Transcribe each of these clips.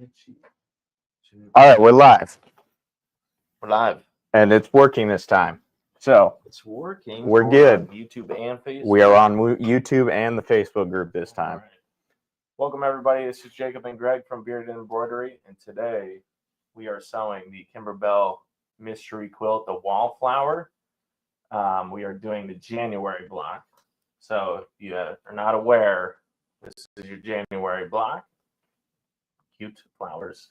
All right, we're live. We're live. And it's working this time. So it's working. We're good. YouTube and Facebook. We are on YouTube and the Facebook group this time. Right. Welcome, everybody. This is Jacob and Greg from Bearded Embroidery. And today we are sewing the Kimberbell Mystery Quilt, the Wallflower. We are doing the January block. So if you are not aware, this is your January block. Cute flowers.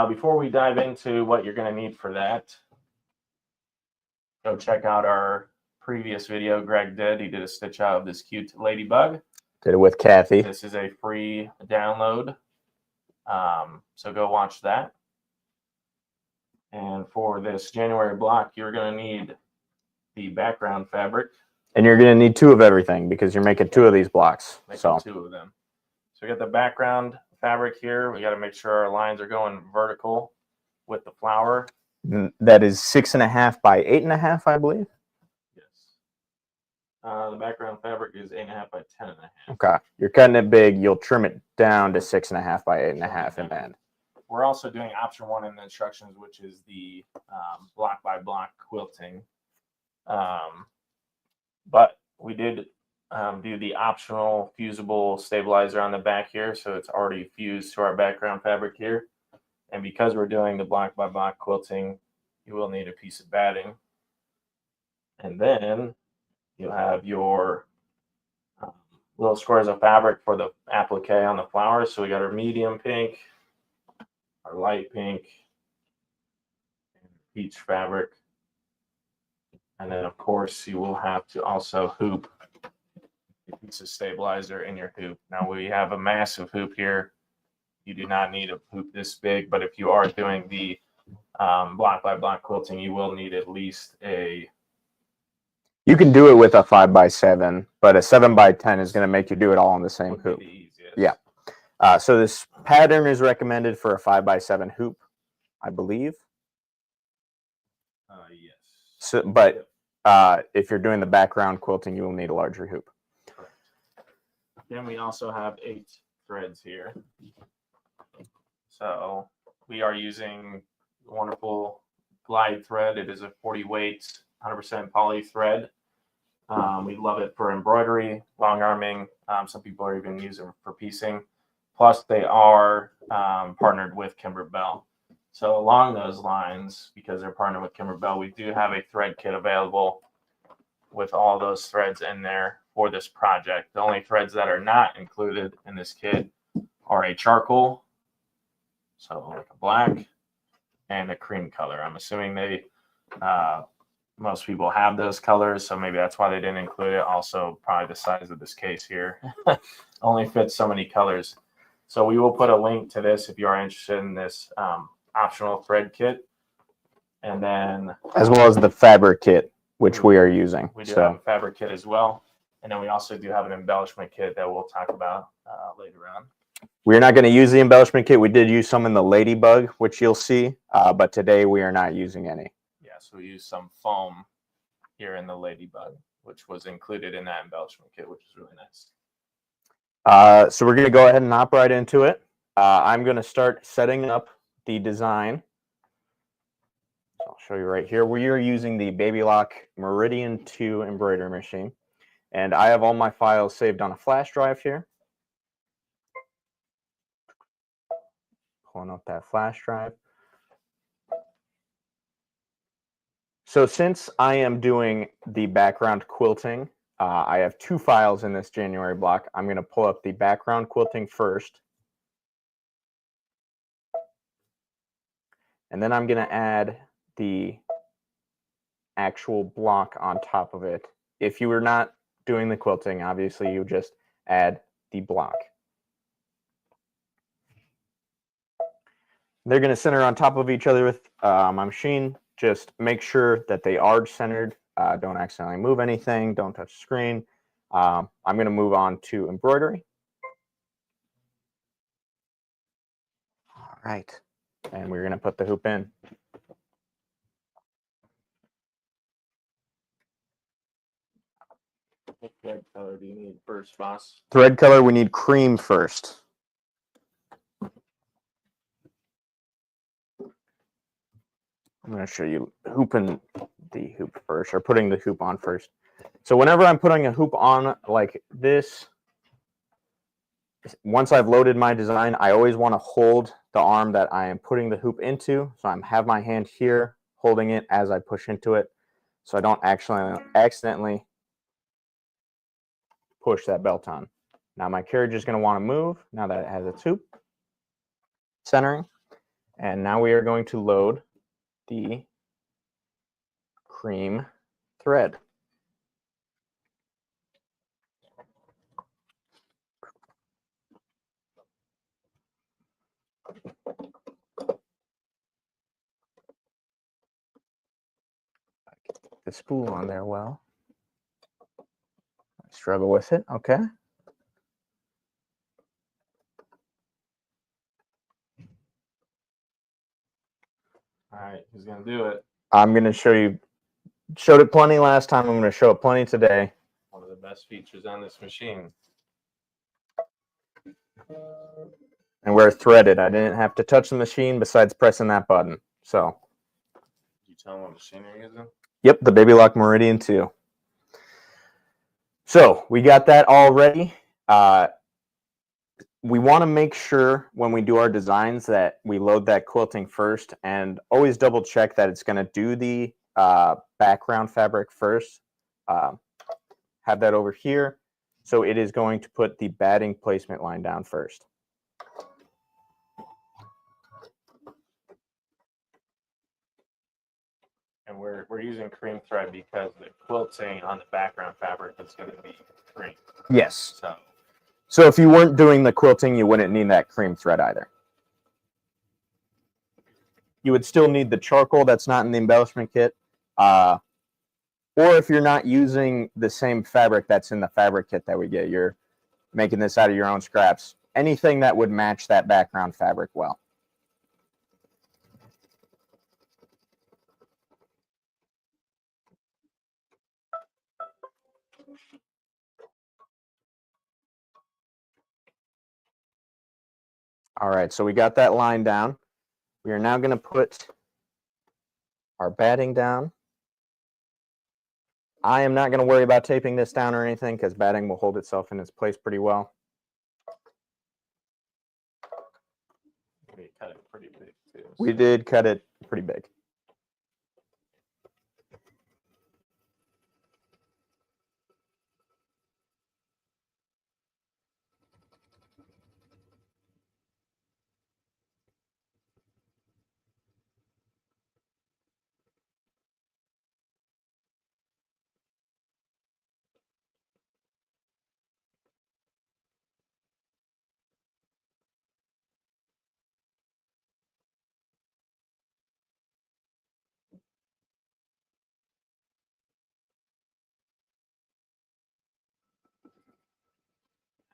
Before we dive into what you're going to need for that, go check out our previous video Greg did. He did a stitch out of this cute ladybug. Did it with Kathy. This is a free download. So go watch that. And for this January block, you're going to need the background fabric. And you're going to need two of everything because you're making two of these blocks. Making two of them. So we got the background fabric here. We got to make sure our lines are going vertical with the flower. That is 6.5 by 8.5, I believe. Yes. The background fabric is 8.5 by 10.5. Okay. You're cutting it big. You'll trim it down to 6.5 by 8.5 in the end. We're also doing option 1 in the instructions, which is the block by block quilting. But we did do the optional fusible stabilizer on the back here, so it's already fused to our background fabric here. And because we're doing the block by block quilting, you will need a piece of batting. And then you'll have your little squares of fabric for the applique on the flowers. So we got our medium pink, our light pink, and peach fabric. And then, of course, you will have to also hoop a piece of stabilizer in your hoop. Now, we have a massive hoop here. You do not need a hoop this big, but if you are doing the block by block quilting, you will need at least a... You can do it with a 5 by 7, but a 7 by 10 is going to make you do it all on the same hoop. Yeah. So this pattern is recommended for a 5 by 7 hoop, I believe. Yes. So, but if you're doing the background quilting, you will need a larger hoop. Correct. Then we also have 8 threads here. So we are using wonderful glide thread. It is a 40 weight, 100% poly thread. We love it for embroidery, long arming. Some people are even using it for piecing. Plus, they are partnered with Kimberbell. So along those lines, because they're partnered with Kimberbell, we do have a thread kit available with all those threads in there for this project. The only threads that are not included in this kit are a charcoal, so like a black, and a cream color. I'm assuming they most people have those colors, so maybe that's why they didn't include it. Also, probably the size of this case here only fits so many colors. So we will put a link to this if you are interested in this optional thread kit. And then as well as the fabric kit, which we are using. We do have a fabric kit as well. And then we also do have an embellishment kit that we'll talk about later on. We're not going to use the embellishment kit. We did use some in the ladybug, which you'll see, but today we are not using any. Yeah, so we use some foam here in the ladybug, which was included in that embellishment kit, which is really nice. So we're going to go ahead and hop right into it. I'm going to start setting up the design. So I'll show you right here. We are using the Baby Lock Meridian 2 embroidery machine. And I have all my files saved on a flash drive here. Pulling up that flash drive. So since I am doing the background quilting, I have 2 files in this January block. I'm going to pull up the background quilting first. And then I'm going to add the actual block on top of it. If you were not doing the quilting, obviously you just add the block. They're going to center on top of each other with my machine. Just make sure that they are centered. Don't accidentally move anything. Don't touch the screen. I'm going to move on to embroidery. All right. And we're going to put the hoop in. What thread color do you need first, boss? Thread color, we need cream first. I'm going to show you hooping the hoop first, or putting the hoop on first. So whenever I'm putting a hoop on like this, once I've loaded my design, I always want to hold the arm that I am putting the hoop into. So I have my hand here holding it as I push into it, so I don't actually accidentally push that belt on. Now my carriage is going to want to move now that it has its hoop centering. And now we are going to load the cream thread. The spool on there well. I struggle with it. Okay. All right, who's gonna do it? I'm going to show you. Showed it plenty last time. I'm going to show it plenty today. One of the best features on this machine. And we're threaded. I didn't have to touch the machine besides pressing that button. So. You tell them what machine you're using? Yep, the Baby Lock Meridian 2. So we got that all ready. We want to make sure when we do our designs that we load that quilting first, and always double check that it's going to do the background fabric first. Have that over here. So it is going to put the batting placement line down first. And we're using cream thread because the quilting on the background fabric is going to be cream. Yes. So if you weren't doing the quilting, you wouldn't need that cream thread either. You would still need the charcoal that's not in the embellishment kit. Or if you're not using the same fabric that's in the fabric kit that we get, you're making this out of your own scraps. Anything that would match that background fabric well. All right, so we got that line down. We are now going to put our batting down. I am not going to worry about taping this down or anything because batting will hold itself in its place pretty well. we cut it pretty big too. We did cut it pretty big.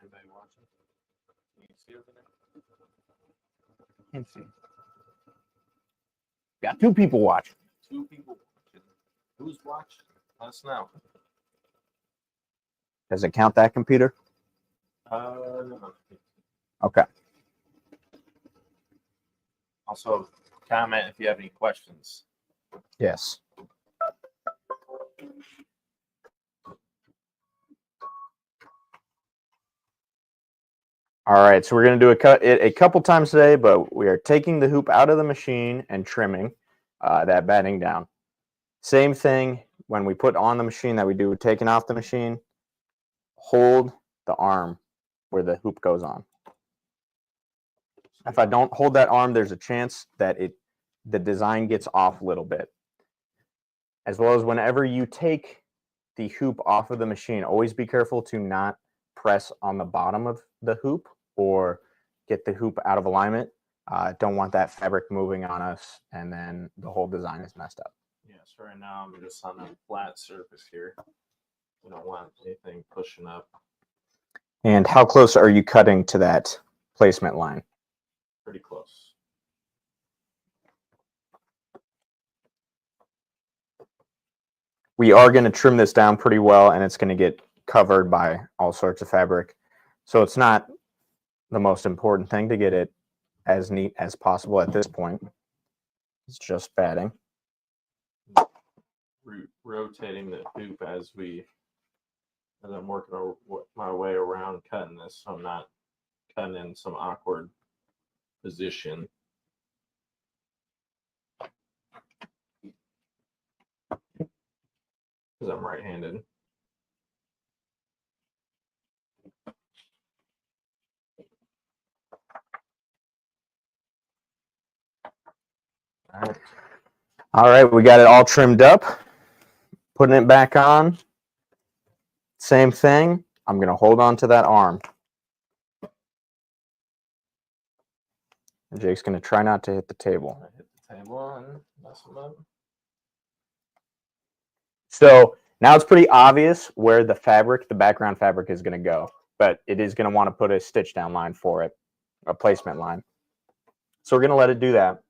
Anybody watching? Can you see over there? Can't see. Got 2 people watching. 2 people watching. Who's watching? Let us know. Does it count that computer? No. Okay. Also, comment if you have any questions. Yes. All right, so we're going to do it a couple times today, but we are taking the hoop out of the machine and trimming that batting down. Same thing when we put on the machine that we do taking off the machine. Hold the arm where the hoop goes on. If I don't hold that arm, there's a chance that the design gets off a little bit. As well as whenever you take the hoop off of the machine, always be careful to not press on the bottom of the hoop or get the hoop out of alignment. Don't want that fabric moving on us, and then the whole design is messed up. Yes, right now I'm just on a flat surface here. We don't want anything pushing up. And how close are you cutting to that placement line? Pretty close. We are going to trim this down pretty well, and it's going to get covered by all sorts of fabric. So it's not the most important thing to get it as neat as possible at this point. It's just batting. rotating the hoop as I'm working my way around cutting this, so I'm not cutting in some awkward position. Because I'm right-handed. All right, we got it all trimmed up. Putting it back on. Same thing. I'm going to hold on to that arm. And Jake's going to try not to hit the table. I hit the table and mess them up. So now it's pretty obvious where the background fabric is going to go. But it is going to want to put a stitch down line for it, a placement line. So we're going to let it do that.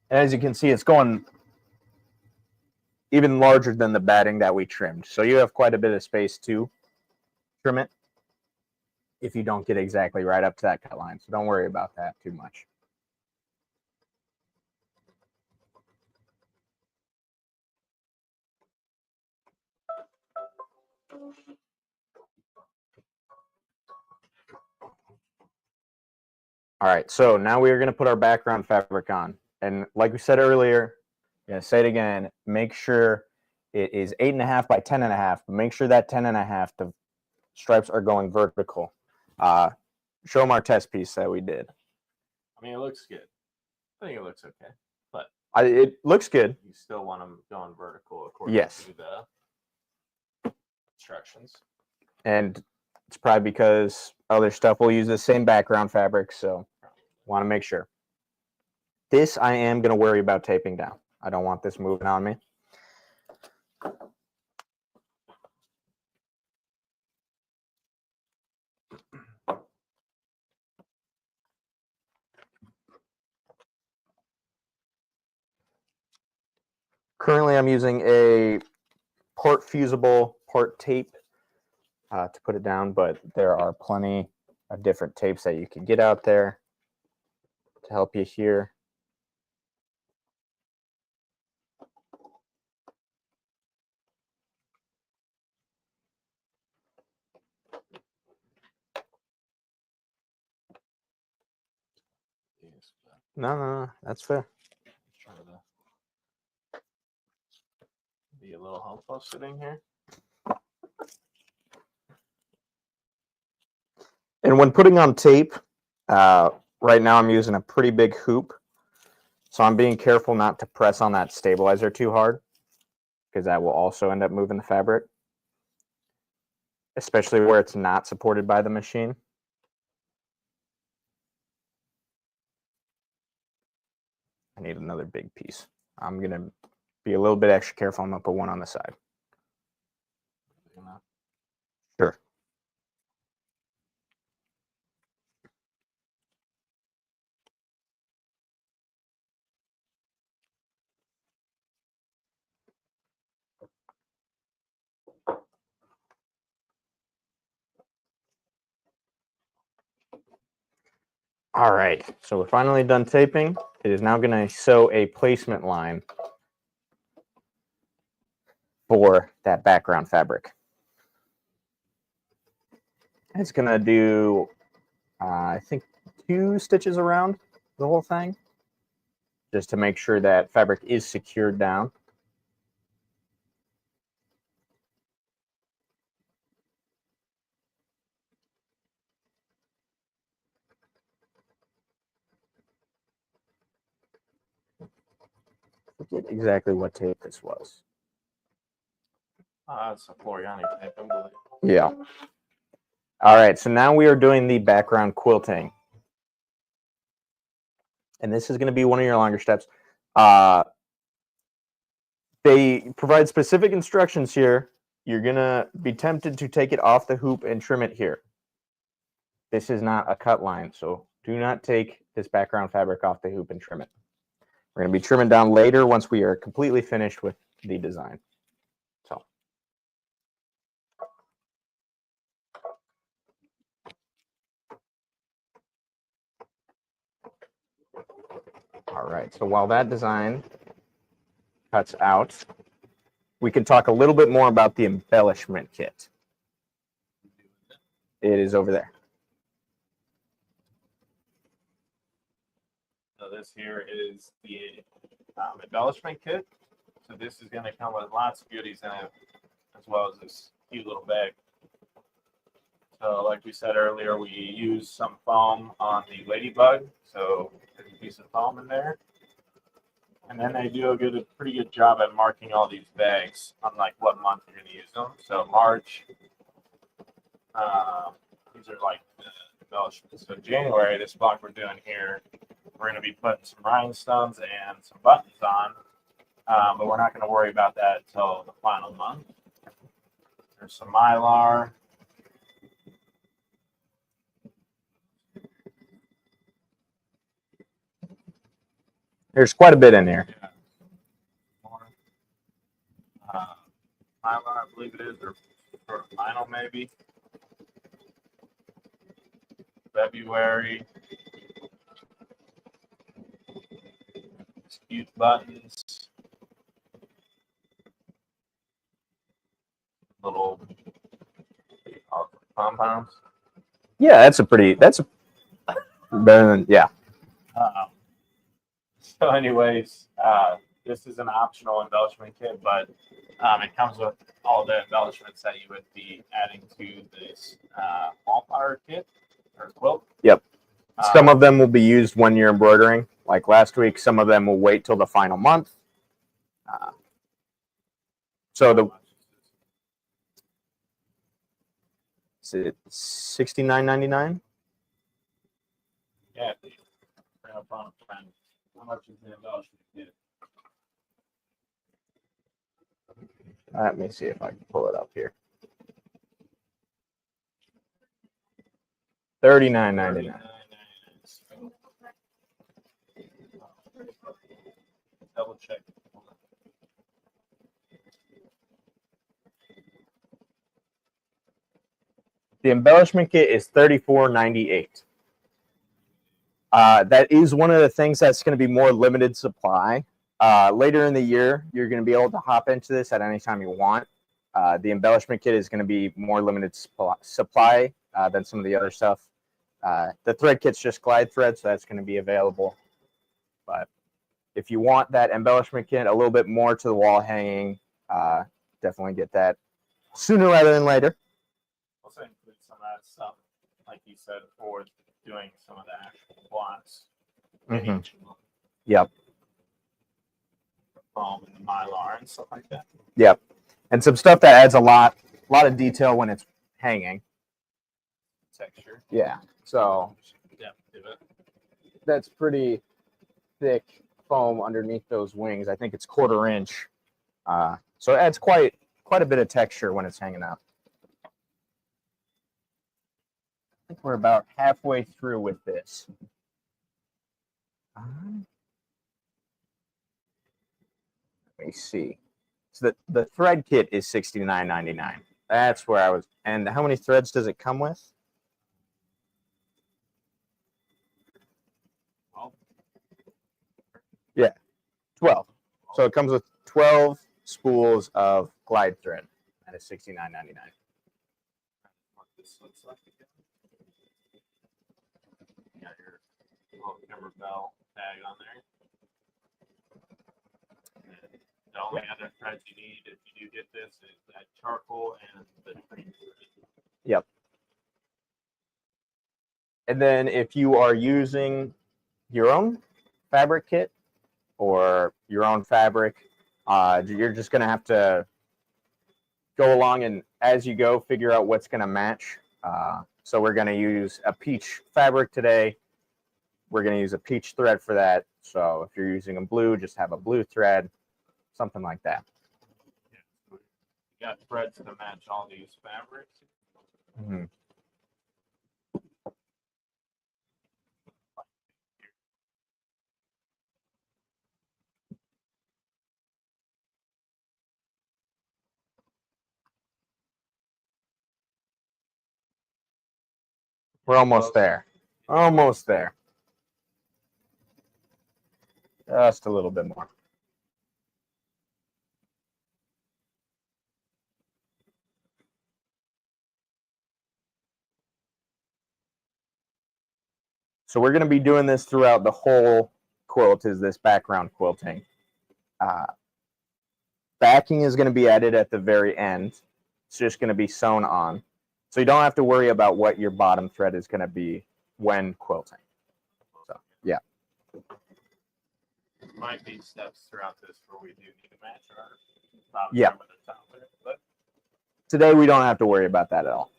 As you can see, it's going even larger than the batting that we trimmed. So you have quite a bit of space to trim it if you don't get exactly right up to that cut line. So don't worry about that too much. All right, so now we are going to put our background fabric on. And like we said earlier, I'm going to say it again, make sure it is 8.5 by 10.5, but make sure that 10.5, the stripes are going vertical. Show them our test piece that we did. I mean, it looks good. I think it looks okay, but it looks good. You still want them going vertical according to the instructions. And it's probably because other stuff will use the same background fabric, so want to make sure. This I am going to worry about taping down. I don't want this moving on me. Currently, I'm using a part fusible, part tape to put it down, but there are plenty of different tapes that you can get out there to help you here. No, that's fair. Try to be a little helpful sitting here. And when putting on tape, right now I'm using a pretty big hoop. So I'm being careful not to press on that stabilizer too hard, because that will also end up moving the fabric, especially where it's not supported by the machine. I need another big piece. I'm going to be a little bit extra careful. I'm going to put one on the side. Sure. All right, so we're finally done taping. It is now going to sew a placement line for that background fabric. It's going to do, I think, 2 stitches around the whole thing, just to make sure that fabric is secured down. I forget exactly what tape this was. It's a Floriani tape, I believe. Yeah. All right, so now we are doing the background quilting. And this is going to be one of your longer steps. They provide specific instructions here. You're going to be tempted to take it off the hoop and trim it here. This is not a cut line, so do not take this background fabric off the hoop and trim it. We're going to be trimming down later once we are completely finished with the design. So All right, so while that design cuts out, we can talk a little bit more about the embellishment kit. It is over there. So this here is the embellishment kit. So this is going to come with lots of goodies in it, as well as this cute little bag. So like we said earlier, we use some foam on the ladybug. So there's a piece of foam in there. And then they do a pretty good job at marking all these bags on like what month you're going to use them. So March, these are like the embellishments. So January, this block we're doing here, we're going to be putting some rhinestones and some buttons on. But we're not going to worry about that until the final month. There's some mylar. There's quite a bit in here. Yeah. Mylar, I believe it is, or sort of vinyl maybe. February. Cute buttons. Little pom-poms. Yeah, that's better than, yeah. So anyways, this is an optional embellishment kit, but it comes with all the embellishments that you would be adding to this wallflower kit or quilt. Yep. Some of them will be used when you're embroidering. Like last week, some of them will wait till the final month. So is it $69.99? Yeah. How much is the embellishment kit? Let me see if I can pull it up here. $39.99. Double check. The embellishment kit is $34.98. That is one of the things that's going to be more limited supply. Later in the year, you're going to be able to hop into this at any time you want. The embellishment kit is going to be more limited supply than some of the other stuff. The thread kit's just glide thread, so that's going to be available. But if you want that embellishment kit, a little bit more to the wall hanging, definitely get that sooner rather than later. Also include some of that stuff, like you said, for doing some of the actual blocks. Yep. Foam and the mylar and stuff like that. Yep. And some stuff that adds a lot of detail when it's hanging. Texture. Yeah. So Depth to it. That's pretty thick foam underneath those wings. I think it's 1/4 inch. So it adds quite a bit of texture when it's hanging up. I think we're about halfway through with this. Let me see. So the thread kit is $69.99. That's where I was. And how many threads does it come with? 12. Yeah, 12. So it comes with 12 spools of glide thread. That is $69.99. What this looks like again. You got your little Kimberbell tag on there. And the only other threads you need if you do get this is that charcoal and the green thread. Yep. And then if you are using your own fabric kit or your own fabric, you're just going to have to go along and as you go, figure out what's going to match. So we're going to use a peach fabric today. We're going to use a peach thread for that. So if you're using a blue, just have a blue thread, something like that. Yeah. So you got threads to match all these fabrics. Mm-hmm. We're almost there. Almost there. Just a little bit more. So we're going to be doing this throughout the whole quilt, is this background quilting. Backing is going to be added at the very end. It's just going to be sewn on. So you don't have to worry about what your bottom thread is going to be when quilting. So, yeah. Might be steps throughout this where we do need to match our bottom Yeah. thread with the top there, but Today we don't have to worry about that at all.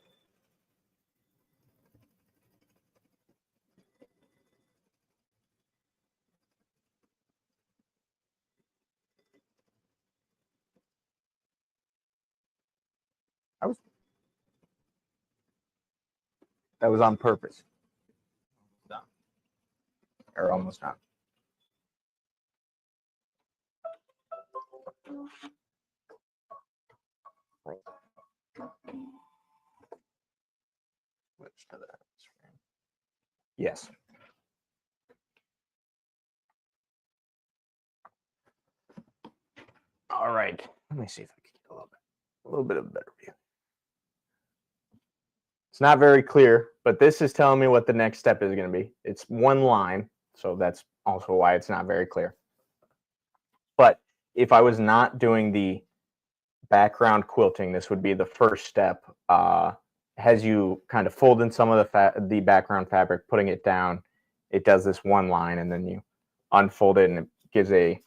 That was on purpose. done. Or almost done. Switch to that screen. Yes. All right. Let me see if I can get a little bit of a better view. It's not very clear, but this is telling me what the next step is going to be. It's one line, so that's also why it's not very clear. But if I was not doing the background quilting, this would be the first step. Has you kind of fold in some of the background fabric, putting it down. It does this one line, and then you unfold it, and it gives a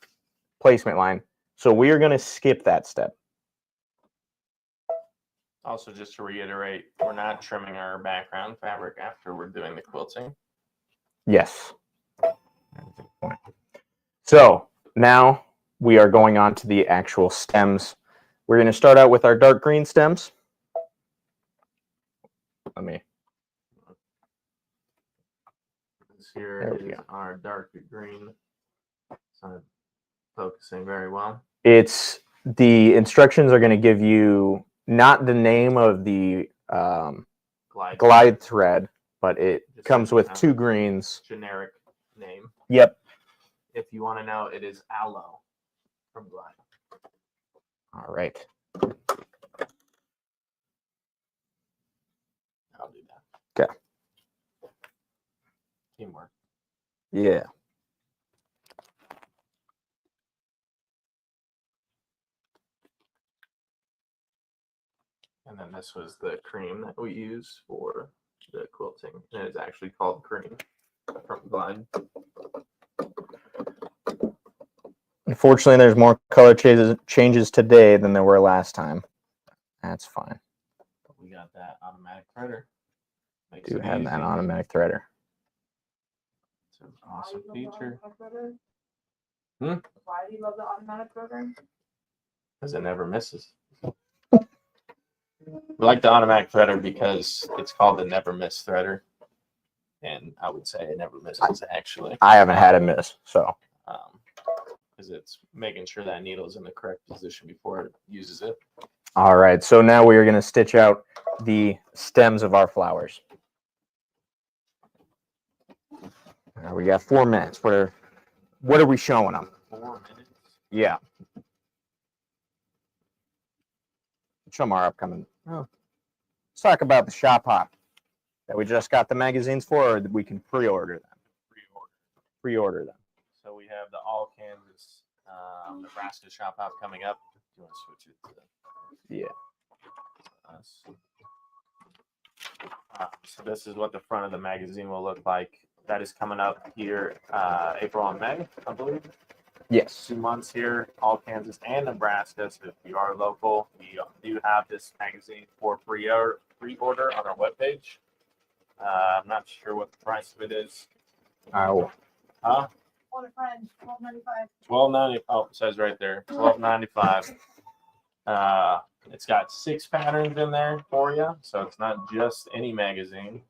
placement line. So we are going to skip that step. Also, just to reiterate, we're not trimming our background fabric after we're doing the quilting. Yes. So now we are going on to the actual stems. We're going to start out with our dark green stems. This here There we is go. our dark green. It's not focusing very well. It's the instructions are going to give you not the name of the glide thread, but it Just comes like, with two greens. Generic name. Yep. If you want to know, it is aloe from Glide. All right. I'll do that. Okay. Teamwork. Yeah. And then this was the cream that we use for the quilting. And it's actually called cream from Glide. Unfortunately, there's more color changes today than there were last time. That's fine. We got that automatic threader. Makes Do it have easy. that automatic threader. It's an awesome feature. Why do you love the automatic threader? Because it never misses. We like the automatic threader because it's called the never miss threader. And I would say it never misses, actually. I haven't had a miss, so. Because it's making sure that needle is in the correct position before it uses it. All right, so now we are going to stitch out the stems of our flowers. We got 4 minutes. What are we showing them? 4 minutes. Yeah. Show them our upcoming. Oh. Let's talk about the shop hop that we just got the magazines for, or we can pre-order them. Pre-order them. So we have the all Kansas Nebraska shop hop coming up. Do you want to switch it to Yeah. us? So this is what the front of the magazine will look like. That is coming up here April and May, I believe. Yes. 2 months here, all Kansas and Nebraska. So if you are local, we do have this magazine for pre-order on our webpage. I'm not sure what the price of it is. Oh. Huh? On a friend, $12.95. $12.90. Oh, it says right there, $12.95. It's got 6 patterns in there for you, so it's not just any magazine.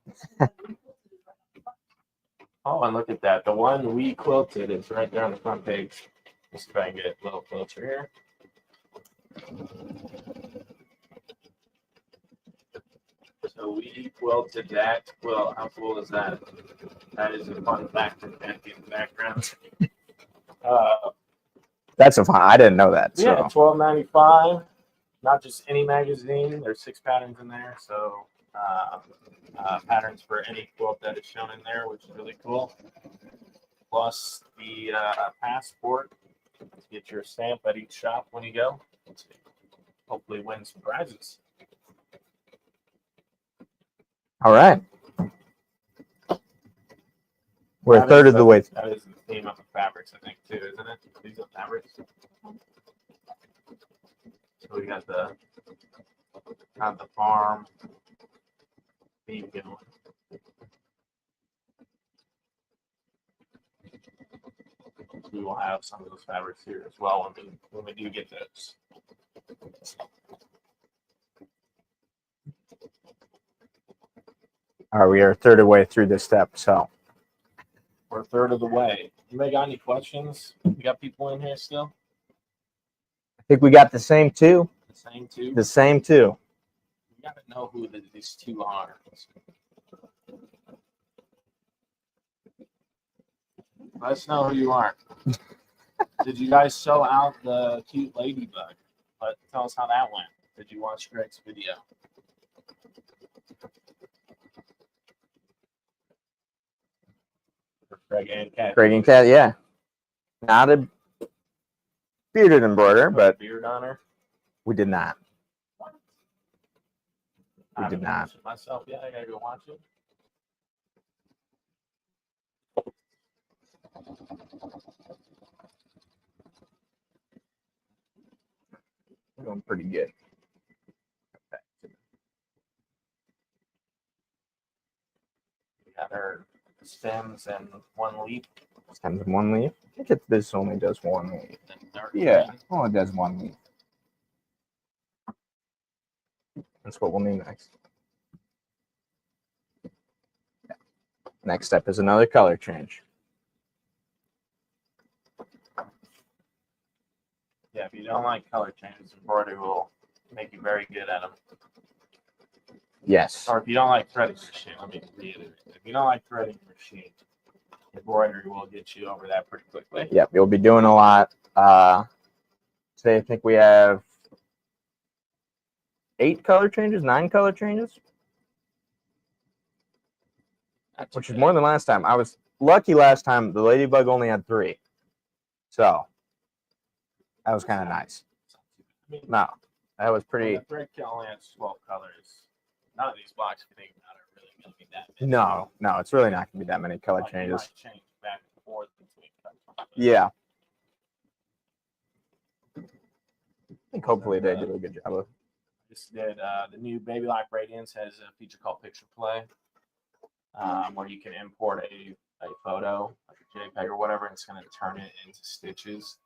Oh, and look at that. The one we quilted is right there on the front page. Let's try and get a little closer here. So we quilted that quilt. How cool is that? That is a fun fact in the background. That's a fun. I didn't know that. So. Yeah, $12.95. Not just any magazine. There's 6 patterns in there, so patterns for any quilt that is shown in there, which is really cool. Plus the passport to get your stamp at each shop when you go. Hopefully win some prizes. All right. We're a third of the way. That is the theme of the fabrics, I think, too, isn't it? These are fabrics. So we got the farm theme going. We will have some of those fabrics here as well when we do get those. All right, we are a third of the way through this step, so. We're a third of the way. Anybody got any questions? We got people in here still? I think we got the same two. The same two? The same two. We gotta know who these two are. Let us know who you are. Did you guys sew out the cute ladybug? Tell us how that went. Did you watch Greg's video? Greg and Kat. Greg and Kat, yeah. Not a bearded embroider, but beard on her. we did not. I We haven't did not. watched it myself, yeah, I gotta go watch it. We're doing pretty good. We got her stems and one leaf. Stems and one leaf. I think this only does one leaf. And dark Yeah, green. only does one leaf. That's what we'll need next. Yeah. Next step is another color change. Yeah, if you don't like color changes, embroidery will make you very good at them. Yes. Or if you don't like threading machine, let me reiterate. If you don't like threading machine, embroidery will get you over that pretty quickly. Yep, you'll be doing a lot. Today I think we have 8 color changes, 9 color changes, Not too which is bad. more than last time. I was lucky last time. The ladybug only had 3. So that was kind of nice. I mean, No, that was pretty. the thread kit only has 12 colors. None of these blocks, if you think about it, are really going to be that big. No, it's really not going to be that many color Like, you changes. might change back and forth between colors. Yeah. I think hopefully they do a good job of. Just did the new Baby Lock Radiance has a feature called Picture Play, where you can import a photo, like a JPEG or whatever, and it's going to turn it into stitches.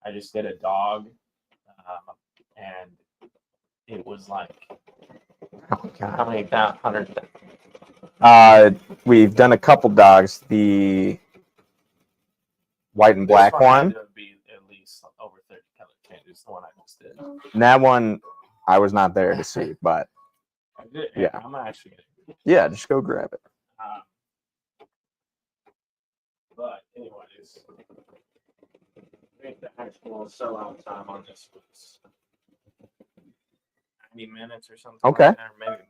I just did a dog, and it was like how many hundred? We've done a couple dogs. The white and black one. Had to be at least over 30 color changes. The one I just did. And that one I was not there to see, but I did. Yeah. I'm actually gonna. yeah, just go grab it. But anyways, I think the actual sellout time on this was 90 minutes or something. Okay. Like that, or maybe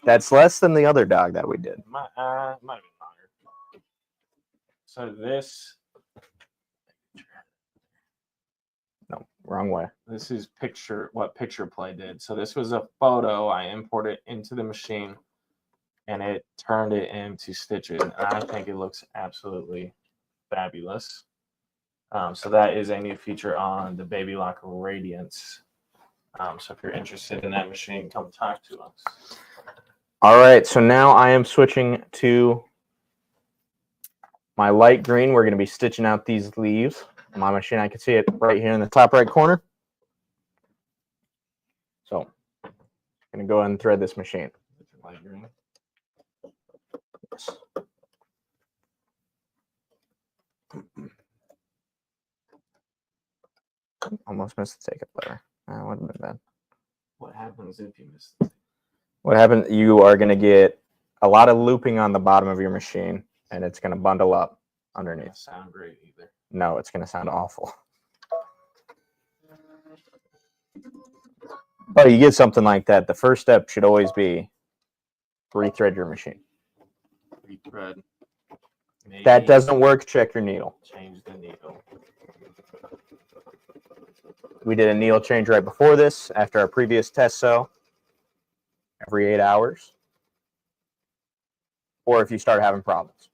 That's less than the other dog that we did. might have been longer. So this Wrong way. this is what Picture Play did. So this was a photo I imported into the machine, and it turned it into stitches, and I think it looks absolutely fabulous. So that is a new feature on the Baby Lock Radiance. So if you're interested in that machine, come talk to us. All right, so now I am switching to my light green. We're going to be stitching out these leaves. On my machine, I can see it right here in the top right corner. So I'm going to go ahead and thread this machine. Light green. Yes. Almost missed the take-up lever. That wouldn't have been bad. What happens if you miss it? What happens? You are going to get a lot of looping on the bottom of your machine, and it's going to bundle up underneath. Doesn't sound great either. No, it's going to sound awful. But you get something like that. The first step should always be rethread your machine. Rethread. Maybe That doesn't work. Check your needle. change the needle. We did a needle change right before this after our previous test sew every 8 hours. Or if you start having problems.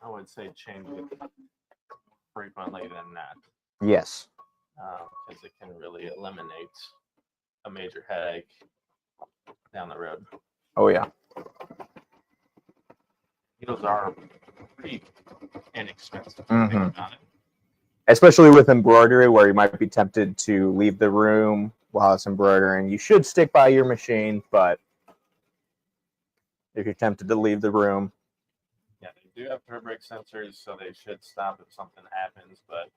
I would say change it frequently than that, Yes. because it can really eliminate a major headache down the road. Oh, yeah. Needles are pretty inexpensive. Mhm. Think about it. Especially with embroidery, where you might be tempted to leave the room while it's embroidering. You should stick by your machine, but if you're tempted to leave the room, Yeah, they do have thread break sensors, so they should stop if something happens, but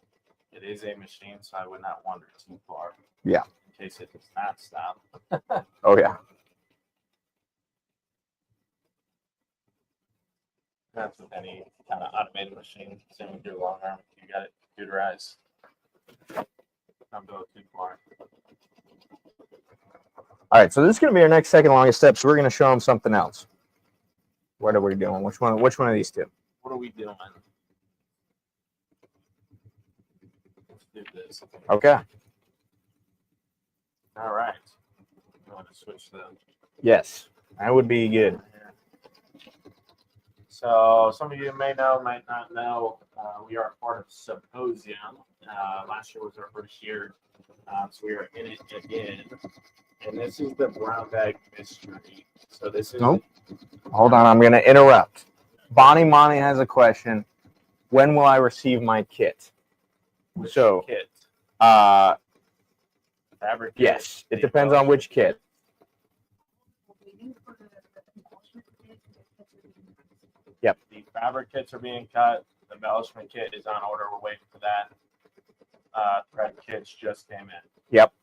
it is a machine, so I would not wander too far. Yeah. In case it does not stop. oh, yeah. That's with any kind of automated machine. Same with your long arm. You got it computerized. Don't go too far. All right, so this is going to be our next second longest step, so we're going to show them something else. What are we doing? Which one of these two? What are we doing? Let's do this. Okay. All right. I'm going to switch the. Yes, that would be good. So some of you may know, might not know, we are part of Symposium. Last year was our first year, so we are in it again. And this is the brown bag mystery. So this is. Nope. Hold on, I'm going to interrupt. Bonnie Monty has a question. When will I receive my kit? Which So, kit? Fabric kit, yes, it the depends on which kit. Yep. The fabric kits are being cut. The embellishment kit is on order. We're waiting for that. Thread kits just came in. Yep.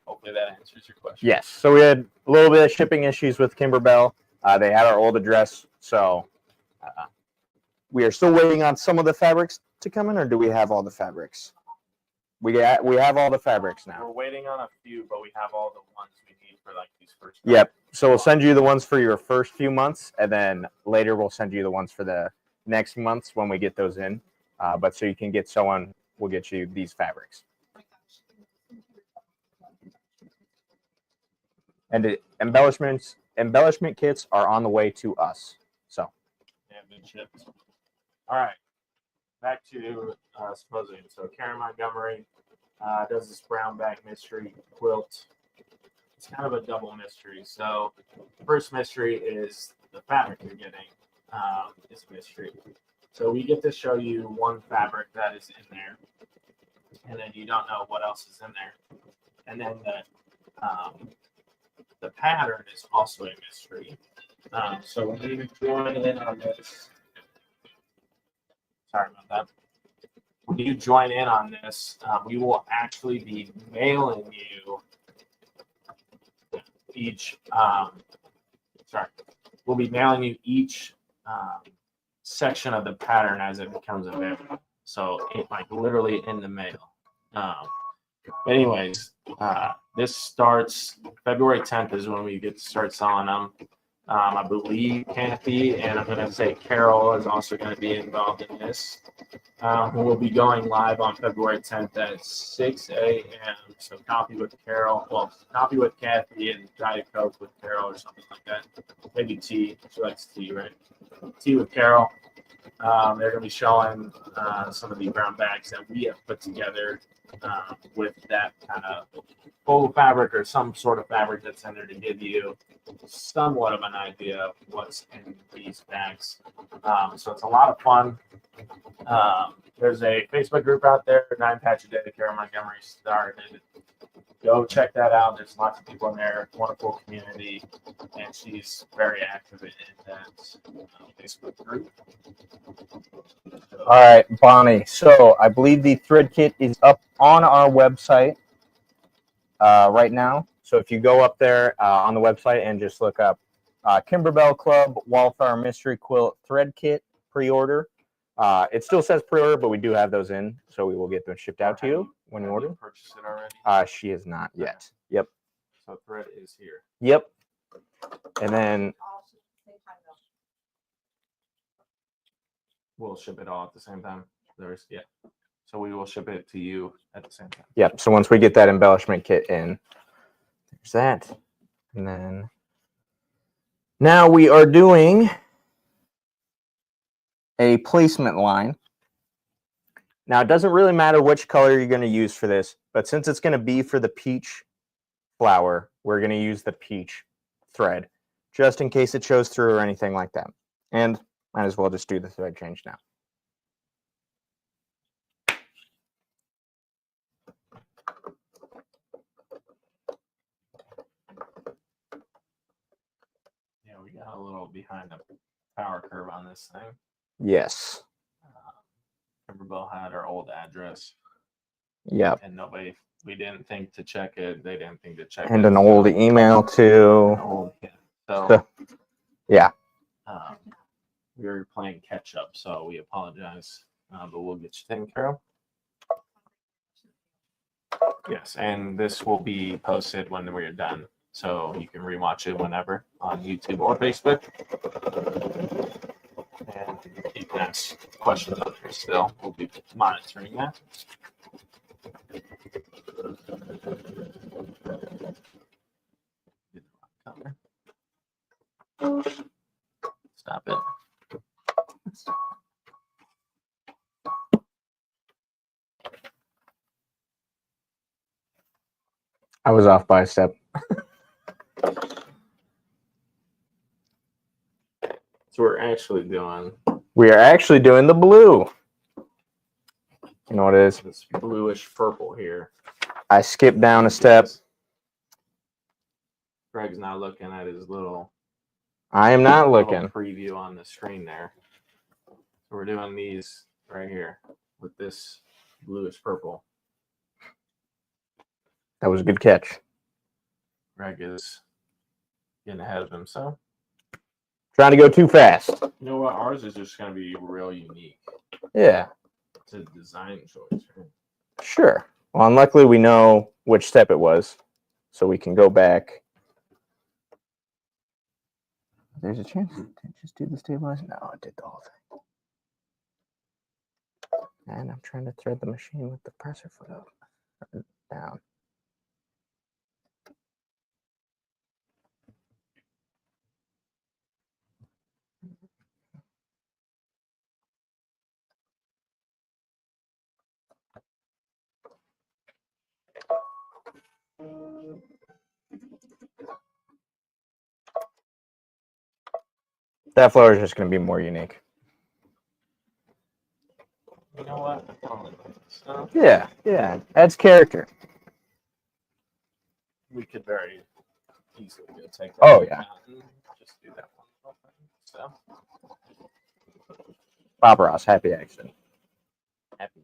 Hopefully that answers your question. Yes. So we had a little bit of shipping issues with Kimberbell. They had our old address, so we are still waiting on some of the fabrics to come in, or do we have all the fabrics? We have all the fabrics now. We're waiting on a few, but we have all the ones we need for like these first. Yep. So we'll send you the ones for your first few months, and then later we'll send you the ones for the next months when we get those in. But so you can get sewing, we'll get you these fabrics. And the embellishment kits are on the way to us. So. Yeah, been shipped. All right. Back to Symposium. So Karen Montgomery does this brown bag mystery quilt. It's kind of a double mystery. So the first mystery is the fabric you're getting is mystery. So we get to show you one fabric that is in there, and then you don't know what else is in there. And then the pattern is also a mystery. So when you join in on this, sorry about that. When you join in on this, we will actually be mailing you each. We'll be mailing you each section of the pattern as it becomes available. So it like literally in the mail. Anyways, this starts February 10th is when we get to start selling them. I believe Kathy and I'm going to say Carol is also going to be involved in this. We'll be going live on February 10th at 6 a.m. So coffee with Carol, well, coffee with Kathy and Diet Coke with Carol or something like that. Maybe tea. She likes tea, right? Tea with Carol. They're going to be showing some of the brown bags that we have put together with that kind of full fabric or some sort of fabric that's in there to give you somewhat of an idea of what's in these bags. So it's a lot of fun. There's a Facebook group out there, 9 Patch a Day, Karen Montgomery started. Go check that out. There's lots of people in there, wonderful community, and she's very active in that Facebook group. All right, Bonnie. So I believe the thread kit is up on our website right now. So if you go up there on the website and just look up Kimberbell Club Wallflower Mystery Quilt Thread Kit pre-order. It still says pre-order, but we do have those in, so we will get them shipped out to you when you order. Purchase it already? She is not yet. Yep. So thread is here. Yep. And then We'll ship it all at the same time. Yeah. So we will ship it to you at the same time. yep. So once we get that embellishment kit in, there's that. And then now we are doing a placement line. Now, it doesn't really matter which color you're going to use for this, but since it's going to be for the peach flower, we're going to use the peach thread, just in case it shows through or anything like that. And might as well just do the thread change now. Yeah, we got a little behind the power curve on this thing. Yes. Kimberbell had our old address. Yep. And we didn't think to check it. They didn't think to check it. And an old email too. So, yeah. We were playing catch up, so we apologize, but we'll get you taken care of. Yes, and this will be posted when we're done, so you can rewatch it whenever on YouTube or Facebook. And you can ask questions up here still. We'll be monitoring that. Stop it. I was off by a step. So we're actually doing. We are actually doing the blue. You know what it is? This bluish purple here. I skipped down a step. Greg's not looking at his little. I am not little looking. preview on the screen there. So we're doing these right here with this bluish purple. That was a good catch. Greg is getting ahead of himself. Trying to go too fast. You know what? Ours is just going to be real unique. Yeah. It's a design choice. Right? Sure. Well, and luckily we know which step it was, so we can go back. There's a chance to just do the stabilizer. No, I did the whole thing. And I'm trying to thread the machine with the presser foot up, down. That flower is just going to be more unique. You know what? So Yeah, yeah. Adds character. we could very easily take that. Oh, yeah. out and just do that one. So Bob Ross, happy accident. happy.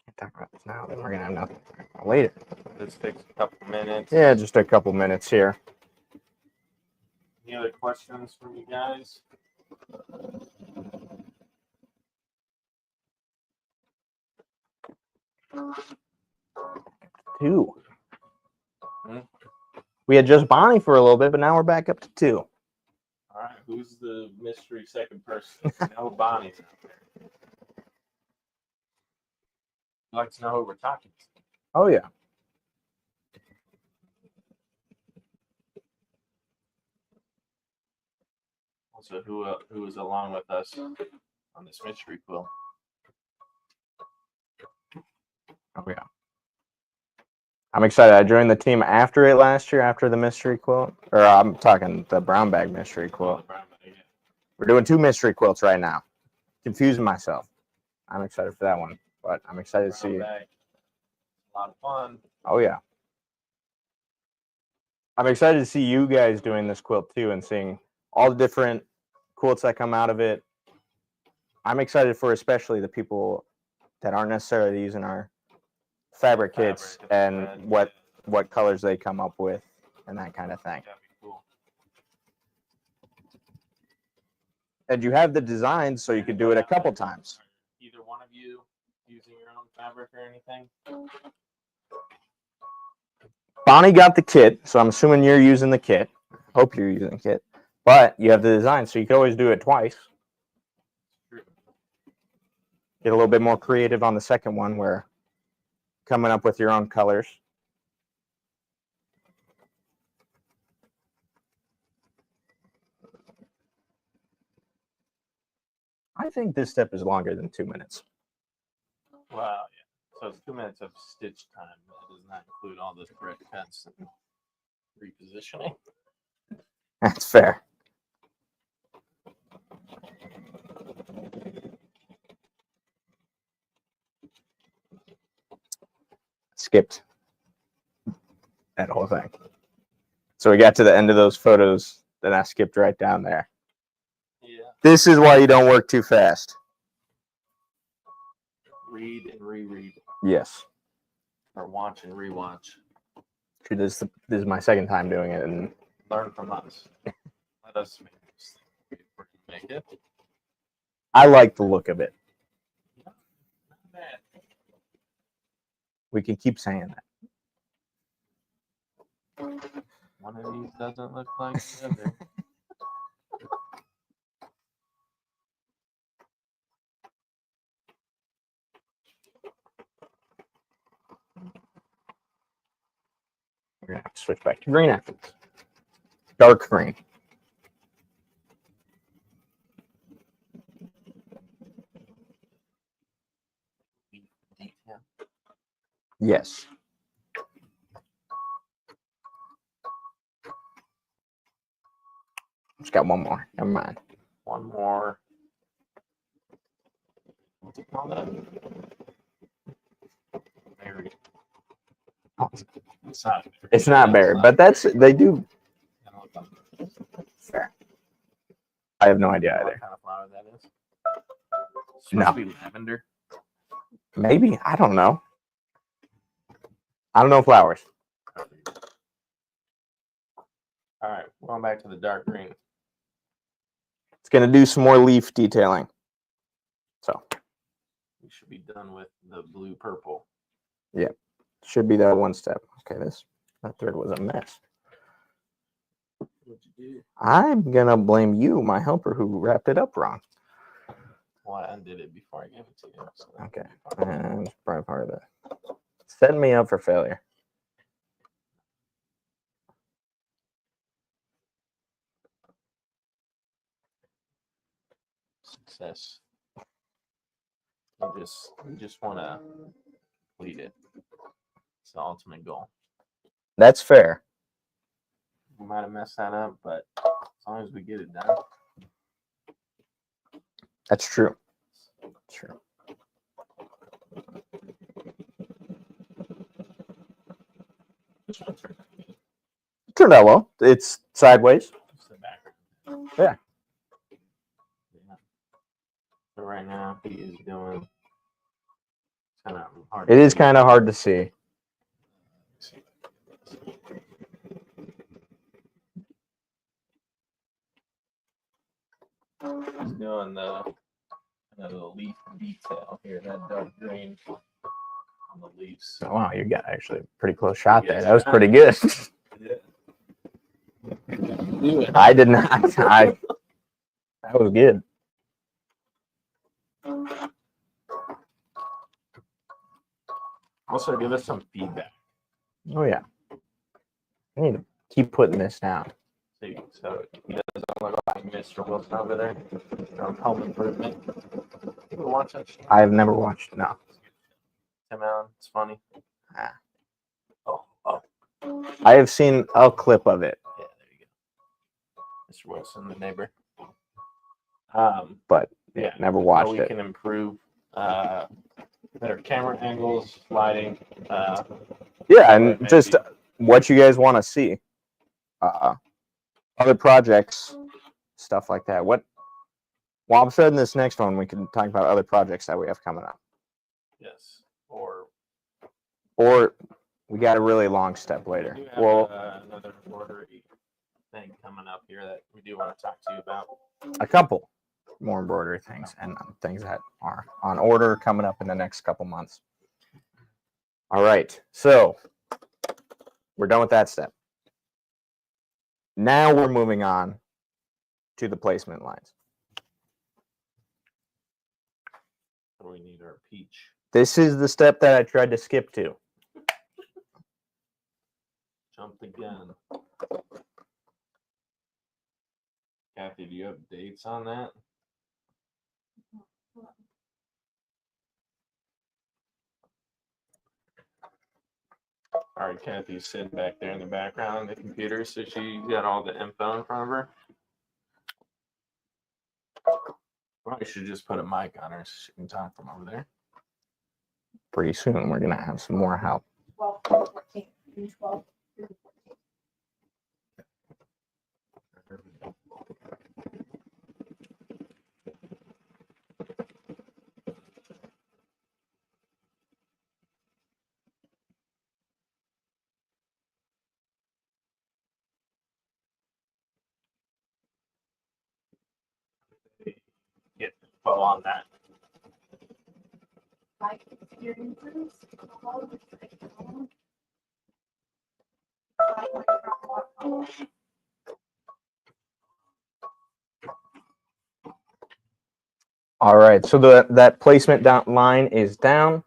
Can't talk about this now, then we're going to have nothing to talk about later. This takes a couple minutes. Yeah, just a couple minutes here. Any other questions from you guys? Two. Hmm? We had just Bonnie for a little bit, but now we're back up to two. All right, who's the mystery second person? No, Bonnie's out there. I'd like to know who we're talking to. Oh, yeah. Also, who is along with us on this mystery quilt? Oh, yeah. I'm excited. I joined the team after it last year, after the mystery quilt. Or I'm talking the brown bag mystery quilt. We're doing two mystery quilts right now. Confusing myself. I'm excited for that one. But I'm excited to see. A lot of fun. Oh, yeah. I'm excited to see you guys doing this quilt too and seeing all the different quilts that come out of it. I'm excited for especially the people that aren't necessarily using our fabric kits and thread, what colors they come up with and that kind of thing. That'd be cool. And you have the design, so you could do it a couple times. Either one of you using your own fabric or anything? Bonnie got the kit, so I'm assuming you're using the kit. Hope you're using the kit. But you have the design, so you can always do it twice. Get a little bit more creative on the second one, where coming up with your own colors. I think this step is longer than 2 minutes. Wow, yeah. So it's 2 minutes of stitch time. That does not include all the thread cuts and repositioning. That's fair. Skipped that whole thing. So we got to the end of those photos, then I skipped right down there. Yeah. This is why you don't work too fast. Read and reread, Yes. or watch and rewatch. True, this is my second time doing it, and Learn from us. Let us make this thing. We can make it. I like the look of it. Not bad. We can keep saying that. One of these doesn't look like the other. We're gonna have to switch back to green after this. Dark green. Detail. Yes. Just got one more. Never mind. One more. What's it called? Berry. Oh, It's not. it's not berry, but they do. Fair. I have no idea What either. kind of flower that is? It's No. supposed to be lavender. Maybe, I don't know. I don't know flowers. All right, going back to the dark green. It's gonna do some more leaf detailing. So We should be done with the blue purple. should be that one step. Okay, that thread was a mess. What'd you do? I'm gonna blame you, my helper, who wrapped it up wrong. Well, I undid it before I gave it to you. So that Okay, would be fine. and that's probably part of it. Setting me up for failure. Success. You just want to complete it. It's the ultimate goal. That's fair. We might have messed that up, but as long as we get it done. That's true. True. Turned out well. It's sideways. Just the background. Yeah. Yeah. So right now he is doing kind of hard. It is kind of hard to see. He's doing the leaf detail here, that dark green on the leaves. Oh, wow, you got actually a pretty close shot there. Yes. That was pretty good. Do it. I did not. That was good. Also, give us some feedback. Oh yeah. I need to keep putting this down. So he doesn't look like Mr. Wilson over there from Home Improvement. People watch that show. I've never watched. No. Tim Allen, it's funny. Ah. Oh, I have seen a clip of it, yeah, there you go. Mr. Wilson, the neighbor. but Yeah, never how watched we it. can improve better camera angles, lighting. Yeah, and maybe. just what you guys want to see. Other projects, stuff like that. What while I'm setting this next one, we can talk about other projects that we have coming up. Yes. Or we got a really long step later. we do have Well, another embroidery thing coming up here that we do want to talk to you about. a couple more embroidery things and things that are on order coming up in the next couple months. All right, so we're done with that step. Now we're moving on to the placement lines. We need our peach. This is the step that I tried to skip to. Jump the gun. Kathy, do you have dates on that? All right, Kathy's sitting back there in the background on the computer, so she got all the info in front of her. Probably should just put a mic on her so she can talk from over there. Pretty soon, we're going to have some more help. 12, 14, June 12, June 14. Get the bow on that. Life experiences. All right, so that placement down line is down.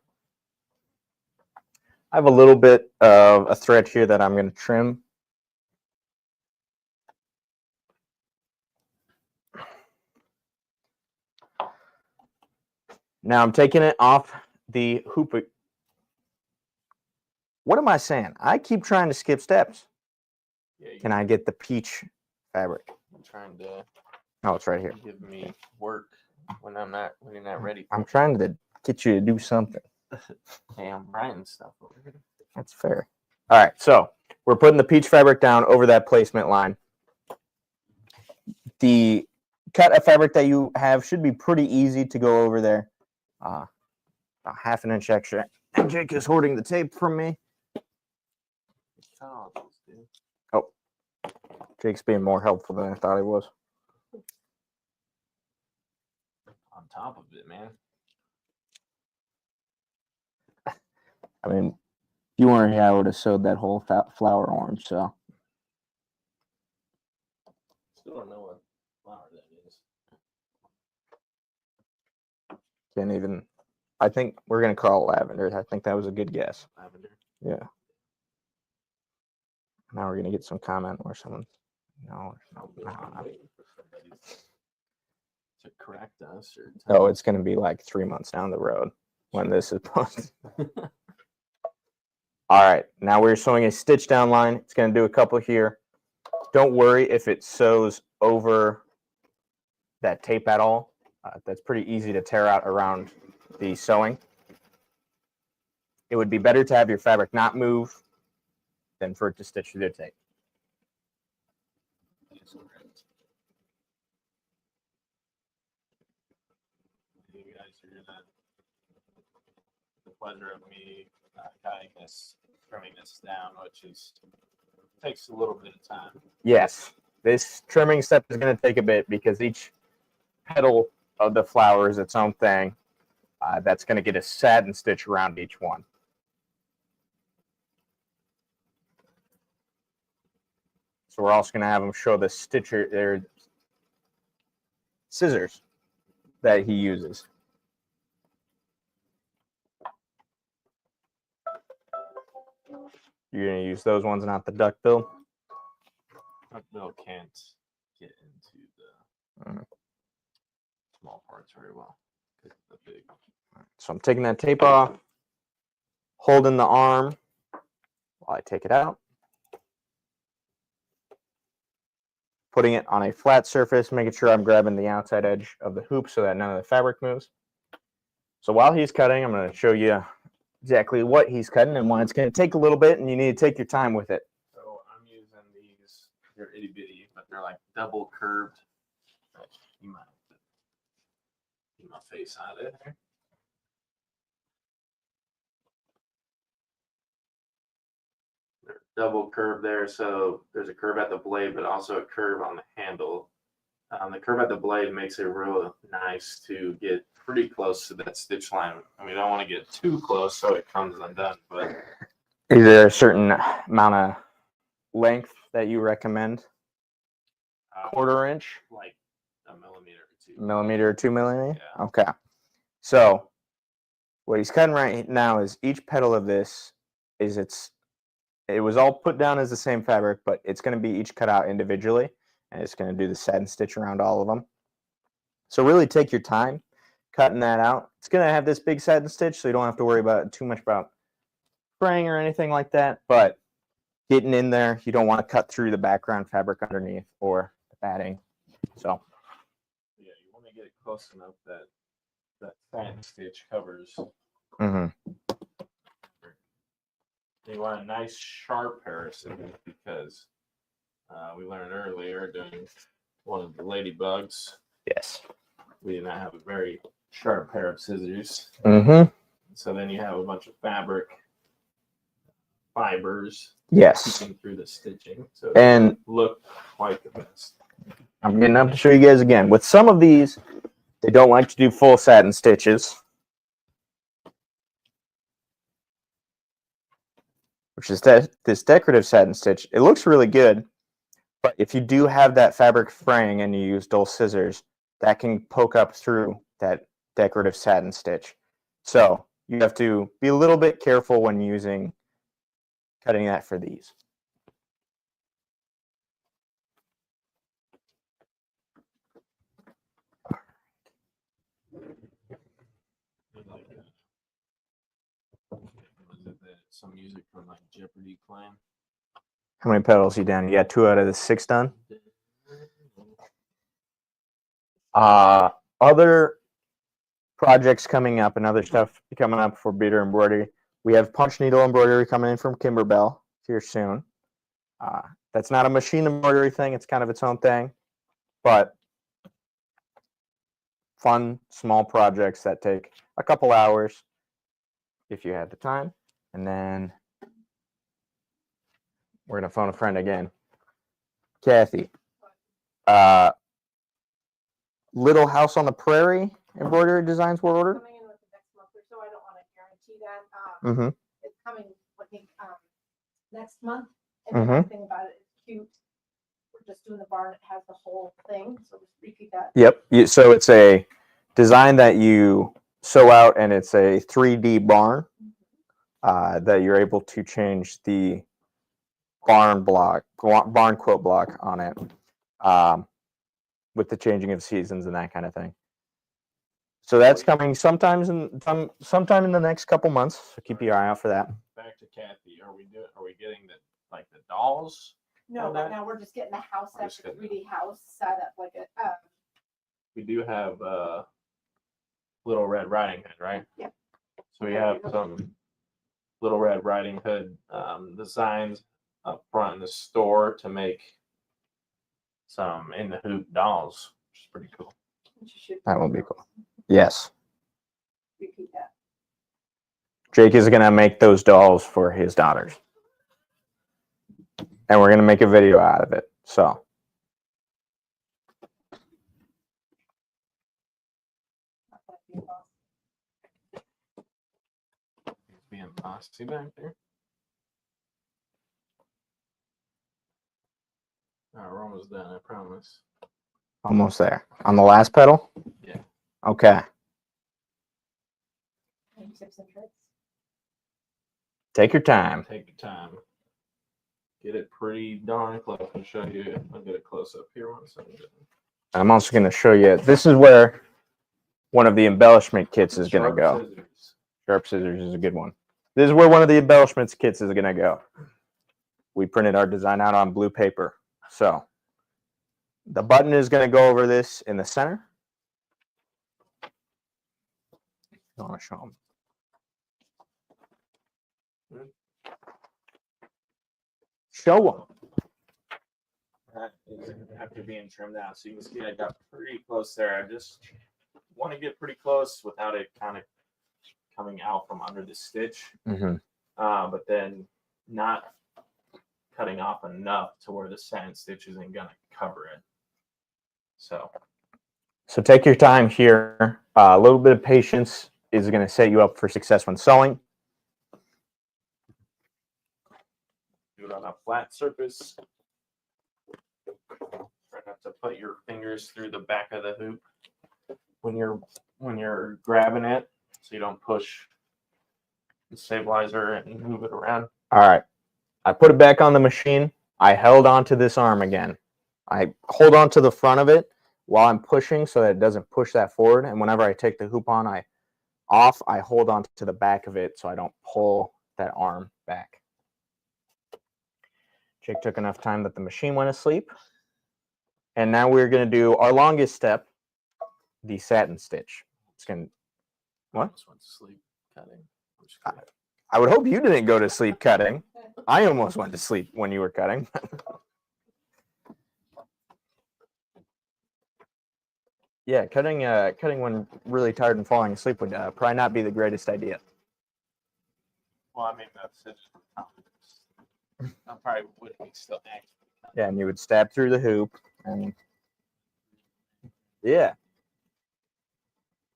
I have a little bit of a thread here that I'm going to trim. Now I'm taking it off the hoop. What am I saying? I keep trying to skip steps. Yeah, Can I get the peach fabric? I'm trying to Oh, it's right here. give me work when you're not ready. I'm trying to get you to do something. Hey, I'm writing stuff over here. That's fair. All right, so we're putting the peach fabric down over that placement line. The cut of fabric that you have should be pretty easy to go over there. About ½ an inch extra. And Jake is hoarding the tape from me. Oh, Oh, Jake's being more helpful than I thought he was. on top of it, man. I mean, if you weren't here, I would have sewed that whole flower orange, so. Still don't know what flower that is. Can't even, I think we're going to call it lavender. I think that was a good guess. Lavender. Yeah. Now we're going to get some comment or someone. No. To correct us or Oh, it's going to be like 3 months down the road when this is posted. All right, now we're sewing a stitch down line. It's going to do a couple here. Don't worry if it sews over that tape at all. That's pretty easy to tear out around the sewing. It would be better to have your fabric not move than for it to stitch through the tape. You guys are gonna the pleasure of me cutting this, trimming this down, which takes a little bit of time. Yes, this trimming step is going to take a bit because each petal of the flower is its own thing. That's going to get a satin stitch around each one. So we're also going to have him show the stitcher, their scissors that he uses. You're going to use those ones, not the duckbill. Duckbill can't get into the small parts very well. The big. So I'm taking that tape off, holding the arm while I take it out. Putting it on a flat surface, making sure I'm grabbing the outside edge of the hoop so that none of the fabric moves. So while he's cutting, I'm going to show you exactly what he's cutting and why it's going to take a little bit, and you need to take your time with it. So I'm using these. They're itty bitty, but they're like double curved. You might have to Get my face out of there. Double curve there, so there's a curve at the blade, but also a curve on the handle. The curve at the blade makes it real nice to get pretty close to that stitch line. And we don't want to get too close so it comes undone. But is there a certain amount of length that you recommend? Quarter inch? Like a millimeter or two. Millimeter or 2 millimeter? Yeah. Okay. So what he's cutting right now is each petal of this is it was all put down as the same fabric, but it's going to be each cut out individually, and it's going to do the satin stitch around all of them. So really take your time cutting that out. It's going to have this big satin stitch, so you don't have to worry about too much about fraying or anything like that, but getting in there, you don't want to cut through the background fabric underneath or the batting. So yeah, you want to get it close enough that that satin stitch covers. mm-hmm. You want a nice sharp pair of scissors because we learned earlier during one of the ladybugs, Yes. we did not have a very sharp pair of scissors. Mm-hmm. So then you have a bunch of fabric fibers Yes. peeking through the stitching. So And it look quite the best. I'm getting up to show you guys again. With some of these, they don't like to do full satin stitches, which is this decorative satin stitch. It looks really good, but if you do have that fabric fraying and you use dull scissors, that can poke up through that decorative satin stitch. So you have to be a little bit careful when cutting that for these. Some music from like Jeopardy playing. How many petals you down? You got 2 out of the 6 done? Other projects coming up and other stuff coming up for beater embroidery. We have punch needle embroidery coming in from Kimberbell here soon. That's not a machine embroidery thing. It's kind of its own thing, but fun, small projects that take a couple hours if you have the time. And then we're going to phone a friend again. Kathy. Little House on the Prairie embroidery designs were ordered. Coming in with the next month or so. I don't want to guarantee that. Mm-hmm. It's coming, I think, next month. And the nice thing about it is cute. We're just doing the barn. It has the whole thing. So just repeat that. Yep. So it's a design that you sew out, and it's a 3D barn that you're able to change the barn quilt block on it with the changing of seasons and that kind of thing. So that's coming sometime in the next couple months. So keep your eye out for that. Back to Kathy. Are we getting the dolls? No, Okay. right now we're just getting the house set, Just the getting 3D house set up like a. We do have Little Red Riding Hood, right? Yep. So we have some Little Red Riding Hood designs up front in the store to make some in the hoop dolls, which is pretty cool. That will be cool. Yes. Repeat that. Jake is going to make those dolls for his daughters. And we're going to make a video out of it. So. It's being bossy back there. We're almost done, I promise. Almost there. On the last pedal? Yeah. Okay. Any tips and tricks? Take your time. Take your time. Get it pretty darn close. I'll show you. I'll get a close up here one second. I'm also going to show you. This is where one of the embellishment kits is going to go. Scissors. Sharp scissors is a good one. This is where one of the embellishments kits is going to go. We printed our design out on blue paper. So the button is going to go over this in the center. I want to show them. Show them. That is after being trimmed out. So you can see I got pretty close there. I just want to get pretty close without it kind of coming out from under the stitch, but then not cutting off enough to where the satin stitch isn't going to cover it. So take your time here. A little bit of patience is going to set you up for success when sewing. do it on a flat surface. Try not to put your fingers through the back of the hoop when you're grabbing it, so you don't push the stabilizer and move it around. All right. I put it back on the machine. I held onto this arm again. I hold on to the front of it while I'm pushing so that it doesn't push that forward. And whenever I take the hoop on, I hold on to the back of it so I don't pull that arm back. Jake took enough time that the machine went asleep. And now we're going to do our longest step, the satin stitch. It's going to, what? I almost went to sleep cutting. I would hope you didn't go to sleep cutting. I almost went to sleep when you were cutting. Yeah, cutting when really tired and falling asleep would probably not be the greatest idea. Well, I mean, that's it. I probably would be still active. Yeah, and you would stab through the hoop. And yeah.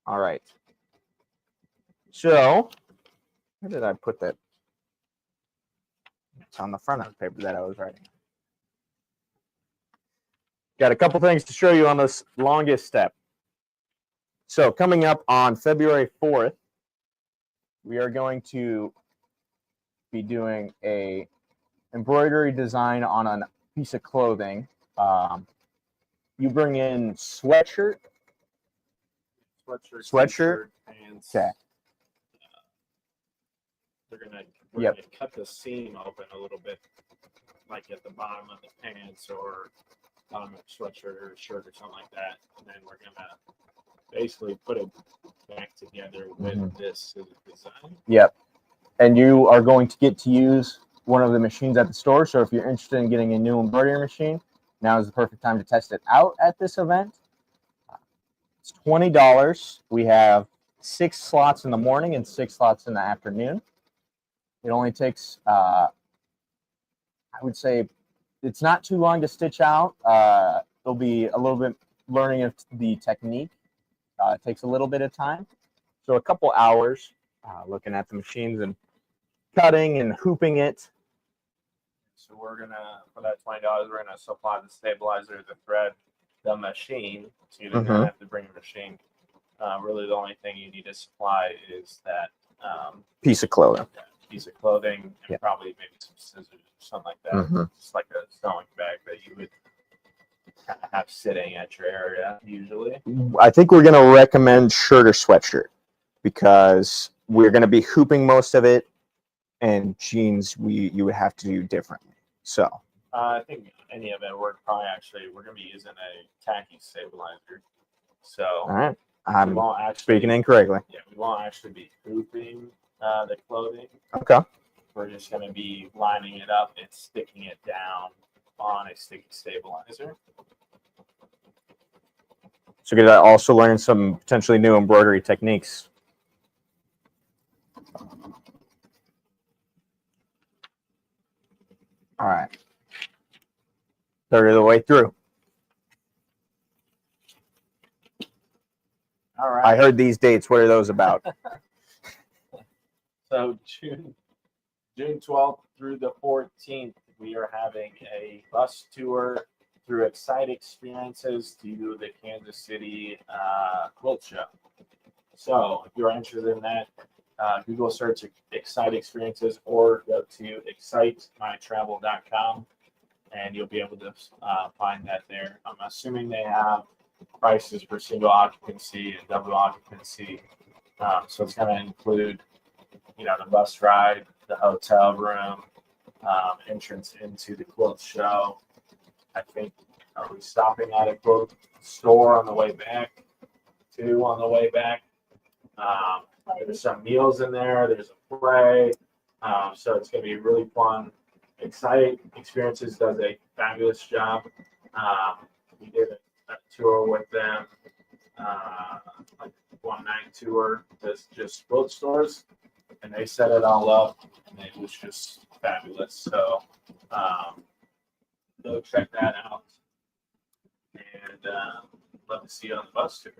All right. So, where did I put that? It's on the front of the paper that I was writing. Got a couple things to show you on this longest step. So, coming up on February 4th, we are going to be doing a embroidery design on a piece of clothing. You bring in sweatshirt, pants. Okay. We're gonna cut the seam open a little bit, like at the bottom of the pants or bottom of a sweatshirt or a shirt or something like that, and then we're gonna basically put it back together with this design. Yep. And you are going to get to use one of the machines at the store. So if you're interested in getting a new embroidery machine, now is the perfect time to test it out at this event. It's $20. We have 6 slots in the morning and 6 slots in the afternoon. It only takes, I would say, it's not too long to stitch out. There'll be a little bit learning of the technique. It takes a little bit of time. So a couple hours looking at the machines and cutting and hooping it. So we're gonna, for that $20, we're gonna supply the stabilizer, the thread, the machine. So you don't have to bring a machine. Really, the only thing you need to supply is that piece of clothing. And probably maybe some scissors or something like that. Just like a sewing bag that you would kind of have sitting at your area usually. I think we're going to recommend shirt or sweatshirt because we're going to be hooping most of it, and jeans you would have to do differently. So I think any of it, we're going to be using a tacky stabilizer. So all right, I'm actually, speaking incorrectly. Yeah, we won't actually be hooping the clothing. Okay. We're just going to be lining it up and sticking it down on a sticky stabilizer. So you're going to also learn some potentially new embroidery techniques. All right. Third of the way through. All right. I heard these dates. What are those about? So June 12th through the 14th, we are having a bus tour through Excite Experiences to the Kansas City Quilt Show. So if you're interested in that, Google search Excite Experiences or go to excitemytravel.com and you'll be able to find that there. I'm assuming they have prices for single occupancy and double occupancy. So it's going to include, the bus ride, the hotel room, entrance into the quilt show. I think, are we stopping at a quilt store on the way back? 2 on the way back. There's some meals in there. There's a play. So it's going to be really fun. Exciting Experiences does a fabulous job. We did a tour with them like one night tour that's just quilt stores, and they set it all up, and it was just fabulous. So go check that out, and love to see you on the bus tour.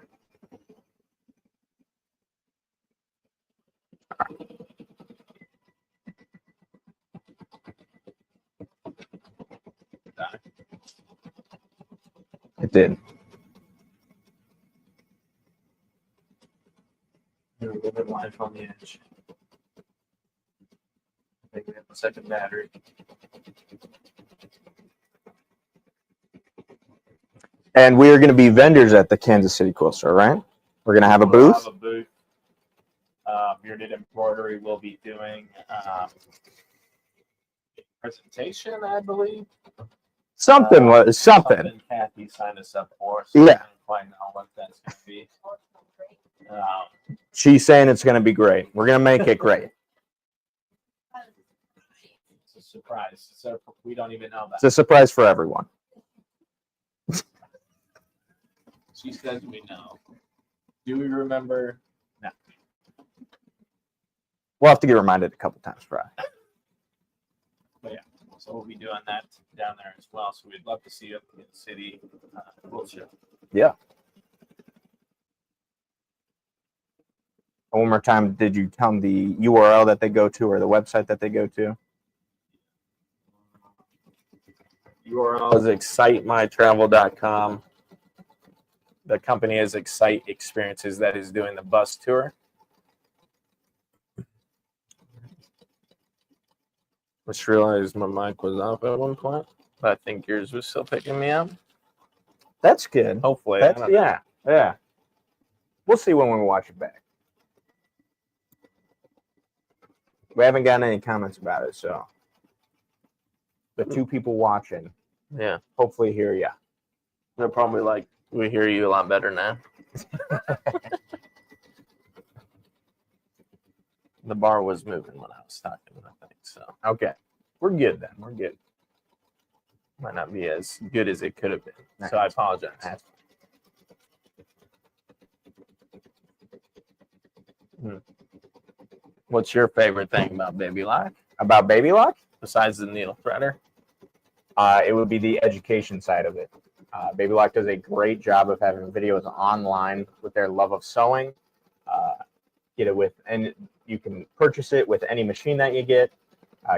It did. We're living life on the edge. I think we have a second battery. And we are going to be vendors at the Kansas City Quilt Store, right? We're going to have a We'll booth. have a booth. Bearded Embroidery will be doing presentation, I believe. Something. Kathy signed us up for. So Yeah. I don't quite know what that's going to be. She's saying it's going to be great. We're going to make it great. It's a surprise. So we don't even know It's that. a surprise for everyone. She says we know. Do we remember? No. We'll have to get reminded a couple times, Friday. But yeah, so we'll be doing that down there as well. So we'd love to see you in the city. Quilt show. Yeah. One more time, did you tell them the URL that they go to or the website that they go to? URL is excitemytravel.com. The company is Excite Experiences that is doing the bus tour. Just realized my mic was off at one point, but I think yours was still picking me up. That's good. Hopefully. That's, yeah. We'll see when we watch it back. We haven't gotten any comments about it, so the two people watching Yeah. hopefully hear ya. They're probably like, we hear you a lot better now. The bar was moving when I was talking, I think. So Okay. We're good then. We're good. might not be as good as it could have been. So I apologize. What's your favorite thing about Baby Lock About Baby Lock? besides the needle threader? It would be the education side of it. Baby Lock does a great job of having videos online with their love of sewing. Get it with, and you can purchase it with any machine that you get.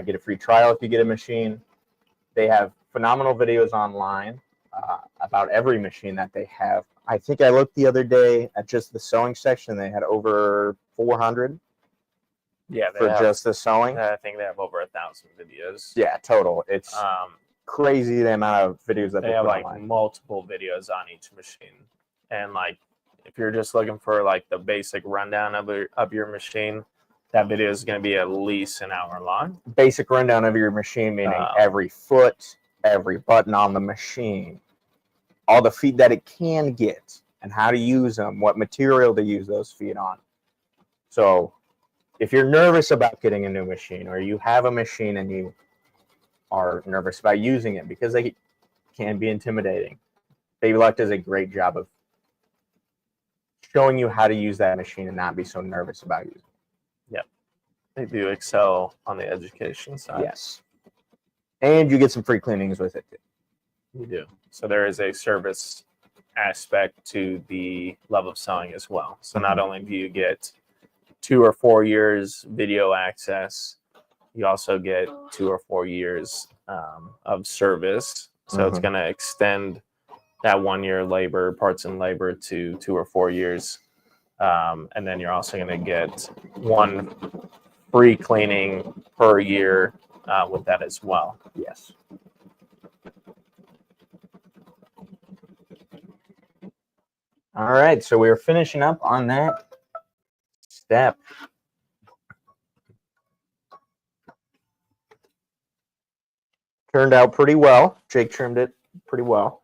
Get a free trial if you get a machine. They have phenomenal videos online about every machine that they have. I think I looked the other day at just the sewing section. They had over 400 Yeah, for just the sewing. I think they have over 1,000 videos. Yeah, total. It's crazy the amount of videos that They they have put like online. multiple videos on each machine, and like if you're just looking for like the basic rundown of your machine, that video is going to be at least an hour long. Basic rundown of your machine, meaning every foot, every button on the machine, all the feet that it can get, and how to use them, what material to use those feet on. So if you're nervous about getting a new machine, or you have a machine and you are nervous about using it because they can be intimidating, Baby Lock does a great job of showing you how to use that machine and not be so nervous about using it. They do excel on the education side. Yes. And you get some free cleanings with it too. You do. So there is a service aspect to the love of sewing as well. So not only do you get 2 or 4 years video access, you also get 2 or 4 years of service. So it's going to extend that 1 year labor, parts and labor, to 2 or 4 years. And then you're also going to get 1 free cleaning per year with that as well. Yes. All right, so we're finishing up on that step. Turned out pretty well. Jake trimmed it pretty well.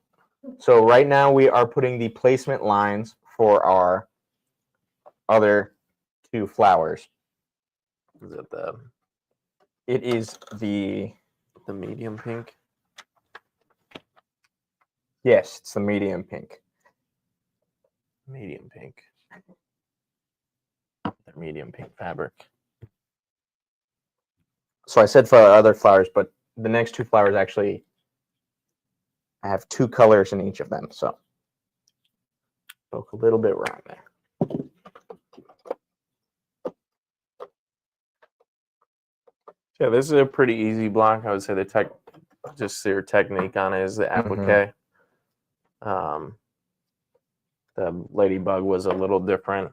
So right now we are putting the placement lines for our other 2 flowers. Is it It is the medium pink? Yes, it's the medium pink. medium pink. They're medium pink fabric. So I said for other flowers, but the next two flowers actually, I have two colors in each of them. So spoke a little bit wrong there. Yeah, this is a pretty easy block. I would say just their technique on it is the applique. The ladybug was a little different.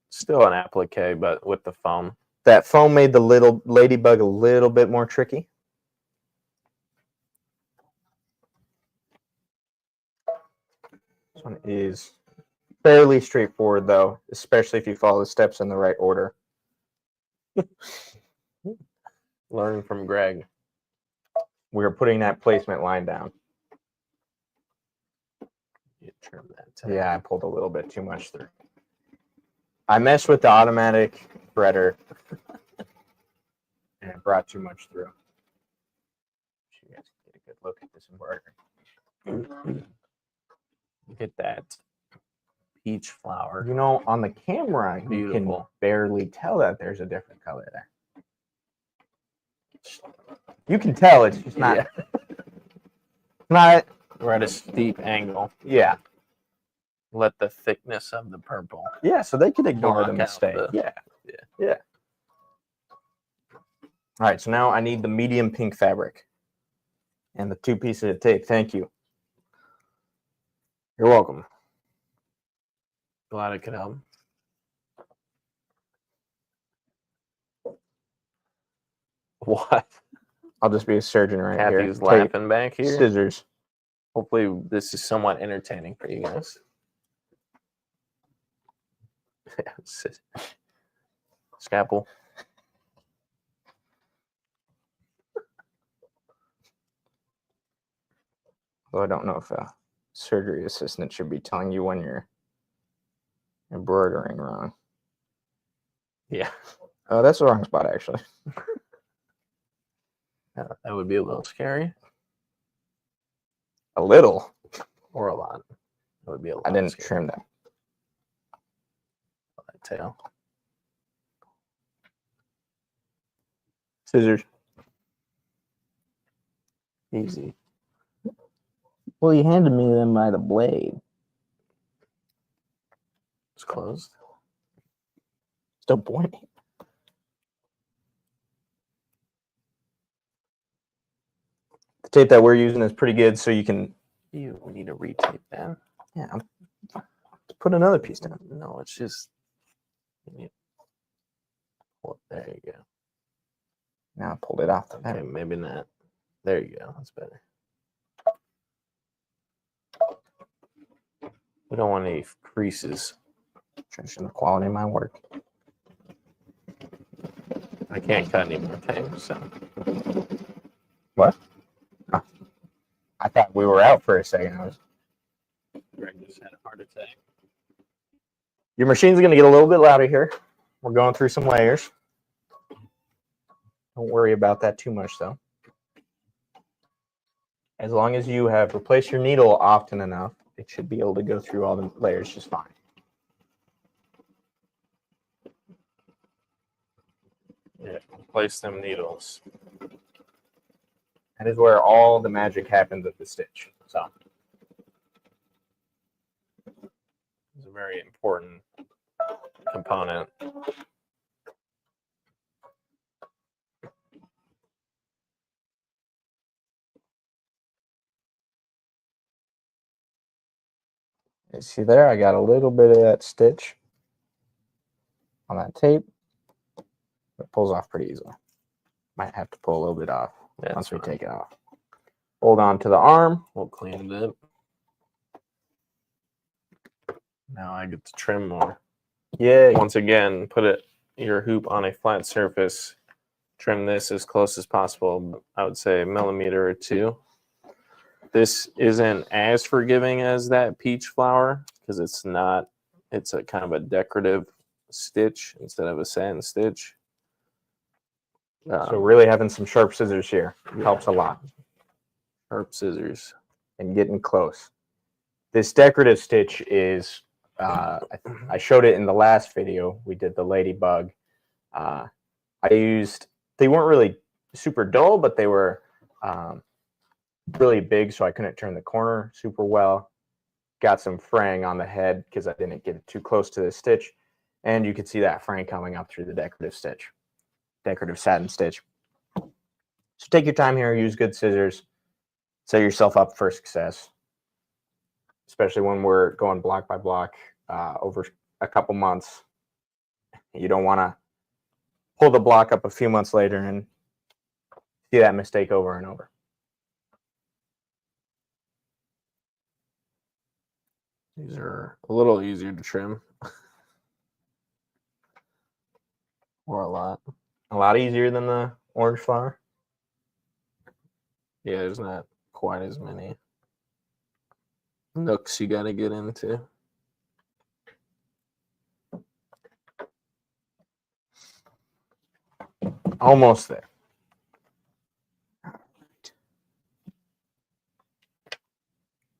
Still an applique, but with the foam. That foam made the little ladybug a little bit more tricky. This one is fairly straightforward, though, especially if you follow the steps in the right order. Learn from Greg. We're putting that placement line down. You trim that too. Yeah, I pulled a little bit too much through. I messed with the automatic spreader and it brought too much through. You guys can get a good look at this embroidery. Look at that peach flower. You know, on the camera, you can Beautiful. barely tell that there's a different color there. You can tell, it's just not. Yeah. Not. We're at a steep angle. Yeah. Let the thickness of the purple. Yeah, so they could ignore Block the out mistake. the- Yeah. All right, so now I need the medium pink fabric and the 2 pieces of tape. Thank you. You're welcome. Glad I could help. What? I'll just be a surgeon right here. Kathy's Tape, laughing back here. scissors. Hopefully this is somewhat entertaining for you guys. Scalpel. Well, I don't know if a surgery assistant should be telling you when you're embroidering wrong. Yeah. Oh, that's the wrong spot, actually. That would be a little scary. A little. Or a lot. That would be a lot. I didn't scary. trim that. That tail. Scissors. Easy. Well, you handed me them by the blade. It's closed. Still pointing. The tape that we're using is pretty good, so you can. We need to retape that. Yeah. Put another piece down. No, it's just. Well, there you go. Now I pulled it off the Okay, back. maybe not. There you go. That's better. We don't want any creases. Trenching the quality of my work. I can't cut any more time, so. What? Oh. I thought we were out for a second. Greg just had a heart attack. Your machine's going to get a little bit louder here. We're going through some layers. Don't worry about that too much, though. As long as you have replaced your needle often enough, it should be able to go through all the layers just fine. Yeah, place them needles. That is where all the magic happens at the stitch. So It's a very important component. you see there, I got a little bit of that stitch on that tape. It pulls off pretty easily. Might have to pull a little bit off once we take it off. Hold on to the arm. We'll clean it up. Now I get to trim more. Yay. Once again, put your hoop on a flat surface. Trim this as close as possible. I would say a millimeter or 2. This isn't as forgiving as that peach flower because it's not. It's a kind of a decorative stitch instead of a satin stitch. So really having some sharp scissors here helps a lot. Sharp scissors. And getting close. This decorative stitch is I showed it in the last video. We did the ladybug. They weren't really super dull, but they were really big, so I couldn't turn the corner super well. Got some fraying on the head because I didn't get it too close to the stitch. And you can see that fraying coming up through the decorative satin stitch. So take your time here, use good scissors, set yourself up for success, especially when we're going block by block over a couple months. You don't want to pull the block up a few months later and see that mistake over and over. These are a little easier to trim. Or a lot. A lot easier than the orange flower. Yeah, there's not quite as many nooks you got to get into. Almost there.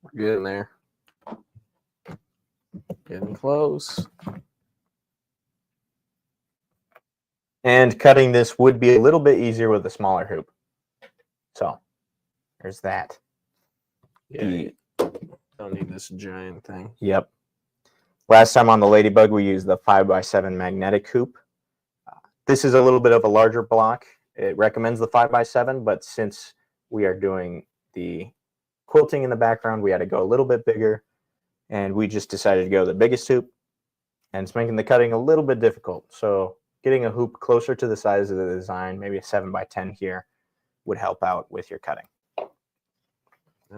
We're getting there. Getting close. And cutting this would be a little bit easier with a smaller hoop. So there's that. Yeah, don't need this giant thing. Yep. Last time on the ladybug, we used the 5x7 magnetic hoop. This is a little bit of a larger block. It recommends the 5x7, but since we are doing the quilting in the background, we had to go a little bit bigger, and we just decided to go the biggest hoop, and it's making the cutting a little bit difficult. So getting a hoop closer to the size of the design, maybe a 7x10 here, would help out with your cutting.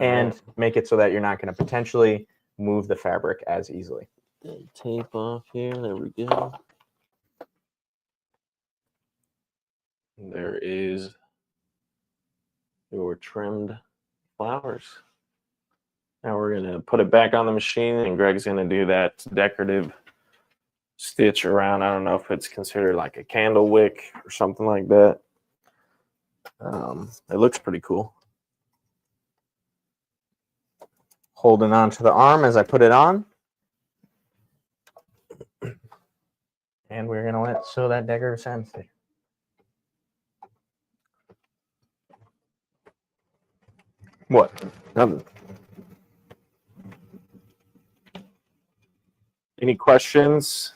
And make it so that you're not going to potentially move the fabric as easily. Tape off here. There we go. There is your trimmed flowers. Now we're going to put it back on the machine, and Greg's going to do that decorative stitch around. I don't know if it's considered like a candle wick or something like that. It looks pretty cool. Holding on to the arm as I put it on. And we're going to let sew that decorative satin stitch. What? Nothing. Any questions?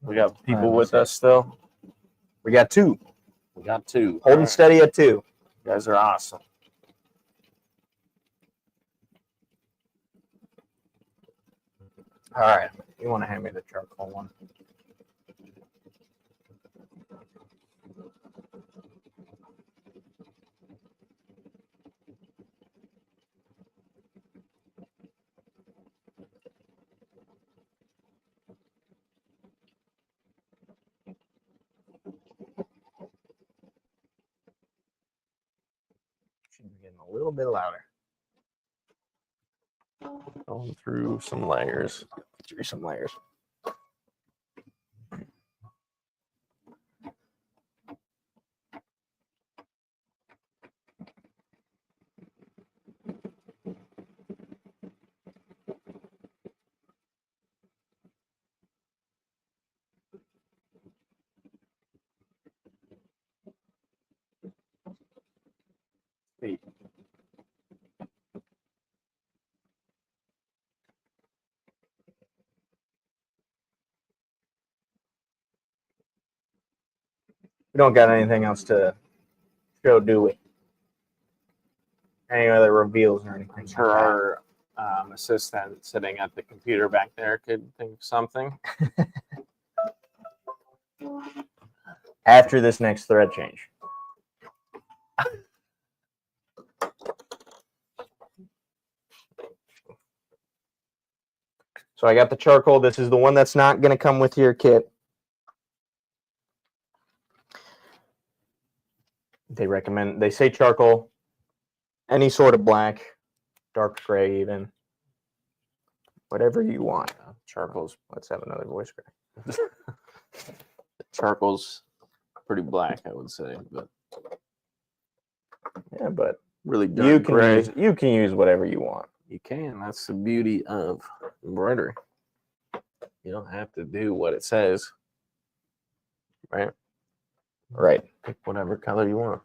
We got people with us still. We got two. We got two. Holding steady at two. You guys are awesome. All right. You want to hand me the charcoal one? Should be getting a little bit louder. Going through some layers. Through some layers. Wait. We don't got anything else to show, do we? Any other reveals or anything? I'm sure our assistant sitting at the computer back there could think of something. After this next thread change. So I got the charcoal. This is the one that's not going to come with your kit. They say charcoal, any sort of black, dark gray even, whatever you want. Charcoal's, Let's have another voice crack. charcoal's pretty black, I would say, but Yeah, but really you dark can gray. use whatever you want. You can. That's the beauty of embroidery. You don't have to do what it says, right? Right. Pick whatever color you want.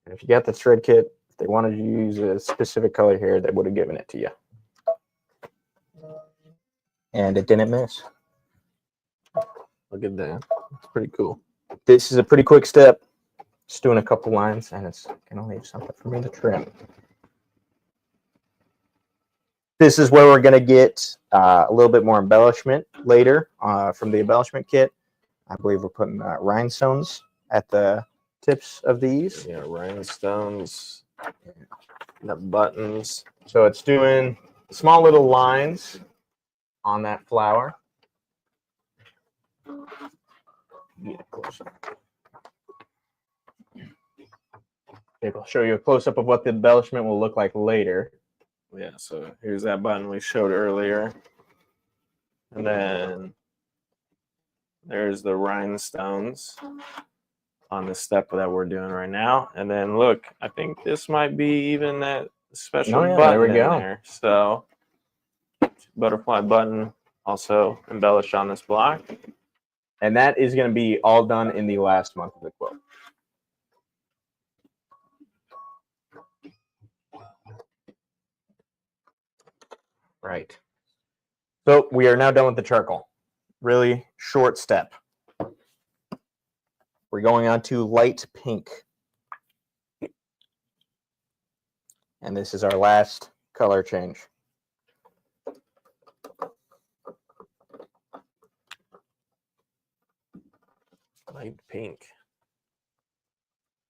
And if you got the thread kit, if they wanted you to use a specific color here, they would have given it to you. And it didn't miss. Look at that. It's pretty cool. This is a pretty quick step. Just doing a couple lines, and it's going to leave something for me to trim. This is where we're going to get a little bit more embellishment later from the embellishment kit. I believe we're putting rhinestones at the tips of these. Yeah, rhinestones, the buttons. So it's doing small little lines on that flower. Get it closer. Okay, I'll show you a close-up of what the embellishment will look like later. Yeah, so here's that button we showed earlier. And then there's the rhinestones on the step that we're doing right now. And then look, I think this might be even that special button there we in go. there. So butterfly button also embellished on this block. And that is going to be all done in the last month of the quilt. Right. So we are now done with the charcoal. Really short step. We're going on to light pink. And this is our last color change. Light pink.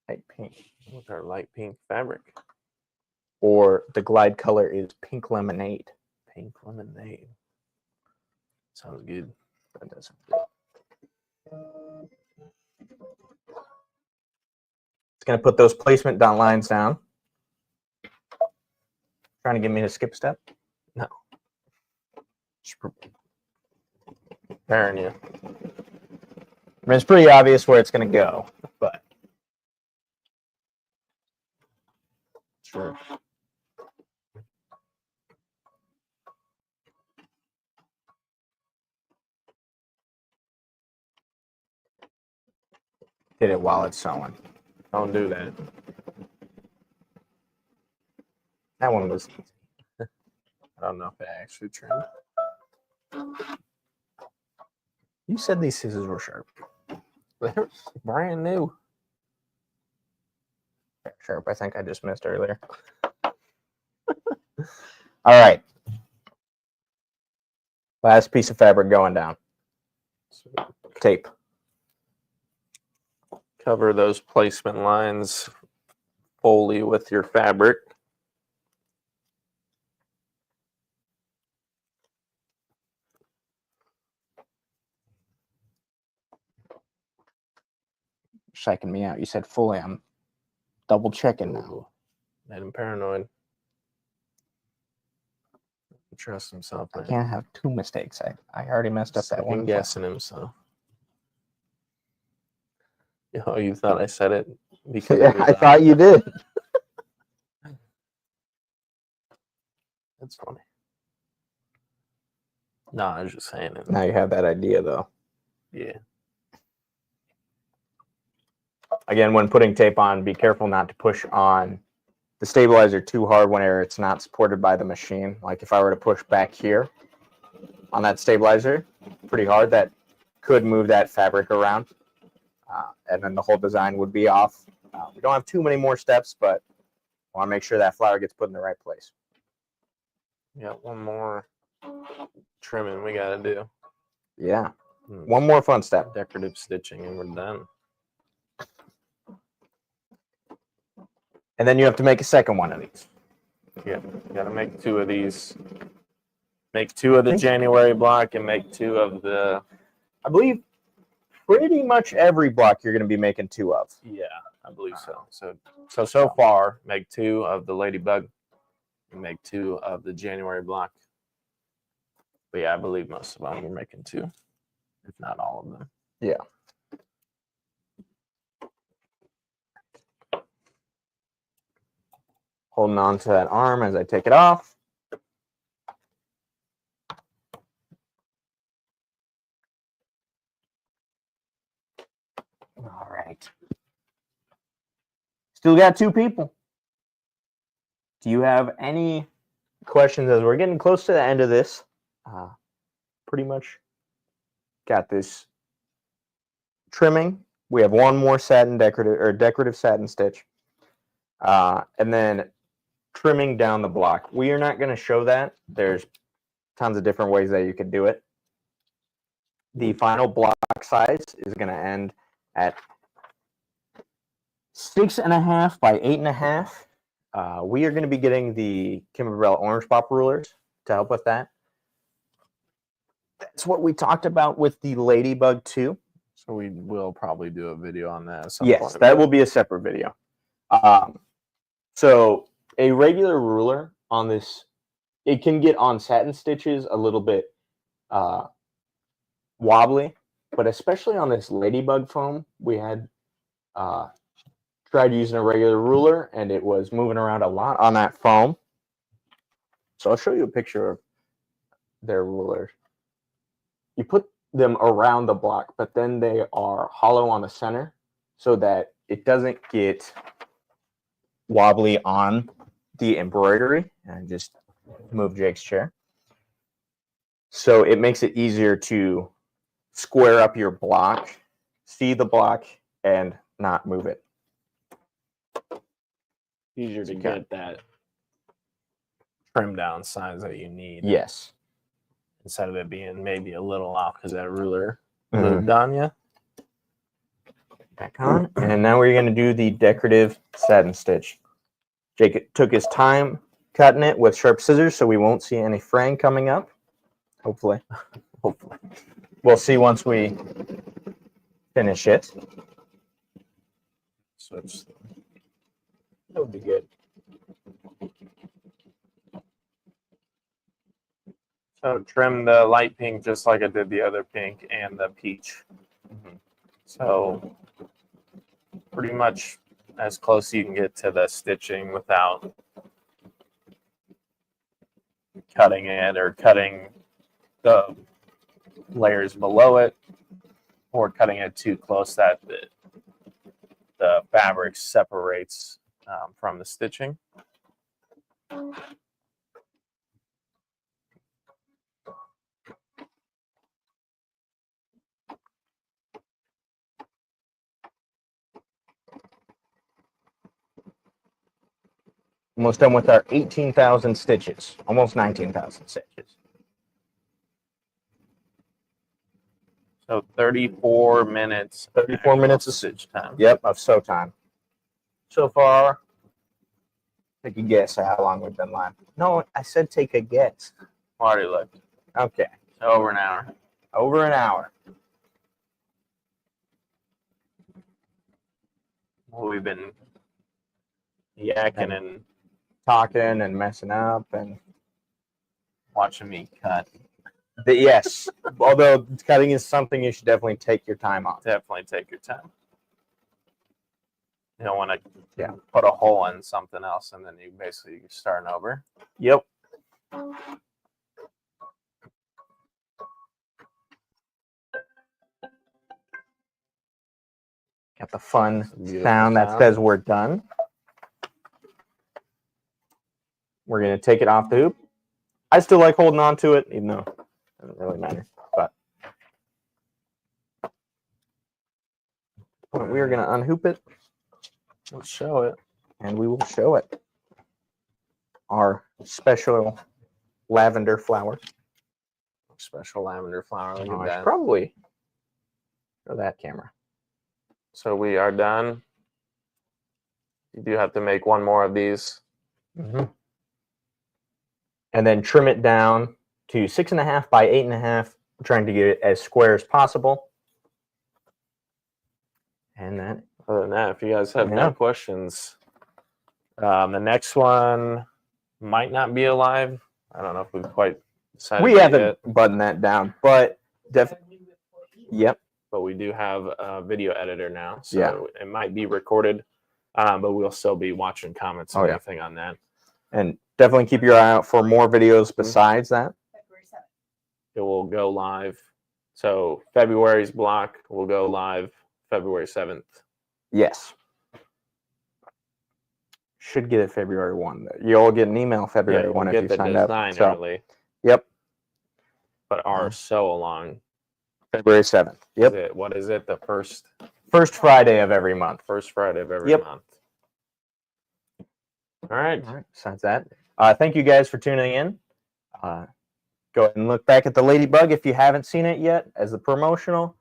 Light pink. With our light pink fabric. Or the glide color is pink lemonade. Pink lemonade. Sounds good. That doesn't. It's going to put those placement lines down. Trying to get me to skip a step? No. Just preparing you. I mean, it's pretty obvious where it's going to go, but. Sure. Hit it while it's sewing. Don't do that. That one was. I don't know if it actually trimmed. You said these scissors were sharp. They're brand new. Sharp, I think I just missed earlier. All right. Last piece of fabric going down. Tape. Cover those placement lines fully with your fabric. Psyching me out. You said fully. I'm double checking now. Made him paranoid. Trust himself. I can't have two mistakes. I already messed up that one. Guessing himself. Oh, you thought I said it because Yeah, I thought you did. That's funny. No, I was just saying it. Now you have that idea, though. Yeah. Again, when putting tape on, be careful not to push on the stabilizer too hard whenever it's not supported by the machine. Like if I were to push back here on that stabilizer pretty hard, that could move that fabric around. And then the whole design would be off. We don't have too many more steps, but I want to make sure that flower gets put in the right place. Yeah, one more trimming we got to do. Yeah. One more fun step. Decorative stitching and we're done. And then you have to make a second one of these. Yeah, you got to make two of these. Make two of the January block and make two of the... I believe pretty much every block you're going to be making two of. Yeah, I believe so. So far, make two of the Ladybug and make two of the January block. But yeah, I believe most of them we're making two, if not all of them. Yeah. Holding on to that arm as I take it off. Still got 2 people. Do you have any questions as we're getting close to the end of this? Pretty much got this trimming. We have one more satin decorative satin stitch. And then trimming down the block. We are not going to show that. There's tons of different ways that you could do it. The final block size is going to end at 6.5 by 8.5. We are going to be getting the Kimberbell orange pop rulers to help with that. That's what we talked about with the Ladybug too. So we will probably do a video on that. At some Yes, point. that will be a separate video. So a regular ruler on this, it can get on satin stitches a little bit wobbly, but especially on this Ladybug foam, we had tried using a regular ruler and it was moving around a lot on that foam. So I'll show you a picture of their rulers. You put them around the block, but then they are hollow on the center so that it doesn't get wobbly on the embroidery. And just move Jake's chair. So it makes it easier to square up your block, see the block, and not move it. Easier to get that trim down size that you need. Yes. Instead of it being maybe a little off because that ruler moved on you. Back on. And now we're going to do the decorative satin stitch. Jake took his time cutting it with sharp scissors so we won't see any fraying coming up. Hopefully. Hopefully. We'll see once we finish it. Switch. That would be good. So trim the light pink just like I did the other pink and the peach. So pretty much as close as you can get to the stitching without cutting it or cutting the layers below it or cutting it too close that the fabric separates from the stitching. Almost done with our 18,000 stitches, almost 19,000 stitches. So 34 minutes. 34 minutes of stitch time. Yep, of sew time. So far, take a guess at how long we've been live. No, I said take a guess. Already looked. Okay. Over an hour. Over an hour. Well, we've been yakking and Talking and messing up and watching me cut. yes. Although cutting is something you should definitely take your time on. Definitely take your time. You don't want to put a hole in something else and then you basically starting over. Yep. Got the fun sound that says we're done. We're going to take it off the hoop. I still like holding on to it, even though it doesn't really matter. But we are going to unhoop it. Let's show it. And we will show it. Our special lavender flower. Special lavender flower. Look Oh, at I should that. probably show that camera. So we are done. You do have to make one more of these. And then trim it down to 6.5 by 8.5. We're trying to get it as square as possible. And that. Other than that, if you guys have no questions, the next one might not be alive. I don't know if we've quite decided. We haven't buttoned that down, but definitely. Yep. But we do have a video editor now, so it might be recorded, but we'll still be watching comments and everything on that. And definitely keep your eye out for more videos besides that. February 7th. It will go live. So February's block will go live February 7th. Yes. should get it February 1. You'll get an email February Yeah, 1 we'll if get you the signed up. design So, early, yep, but ours so along. February 7th. Yep, What is it? The first Friday of every month. Friday of every Yep. month. All right. All right, besides that, thank you guys for tuning in. Go ahead and look back at the Ladybug if you haven't seen it yet as the promotional.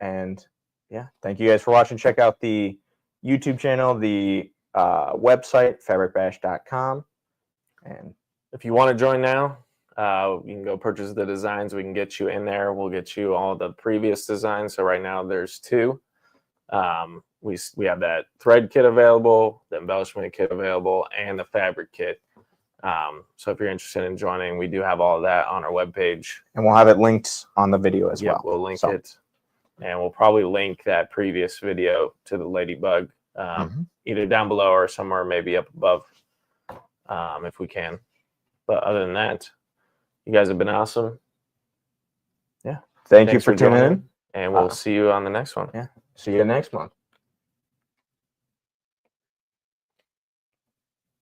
And yeah, thank you guys for watching. Check out the YouTube channel, the website, fabricbash.com. And If you want to join now, you can go purchase the designs. We can get you in there. We'll get you all the previous designs. So right now there's 2. We have that thread kit available, the embellishment kit available, and the fabric kit. So if you're interested in joining, we do have all of that on our webpage. and we'll have it linked on the video as well. We'll link So, it, and we'll probably link that previous video to the Ladybug, either down below or somewhere maybe up above, if we can. But other than that, you guys have been awesome. Yeah. Thank you Thanks for tuning joining, in. and we'll see you on the next one. Yeah. See you next month.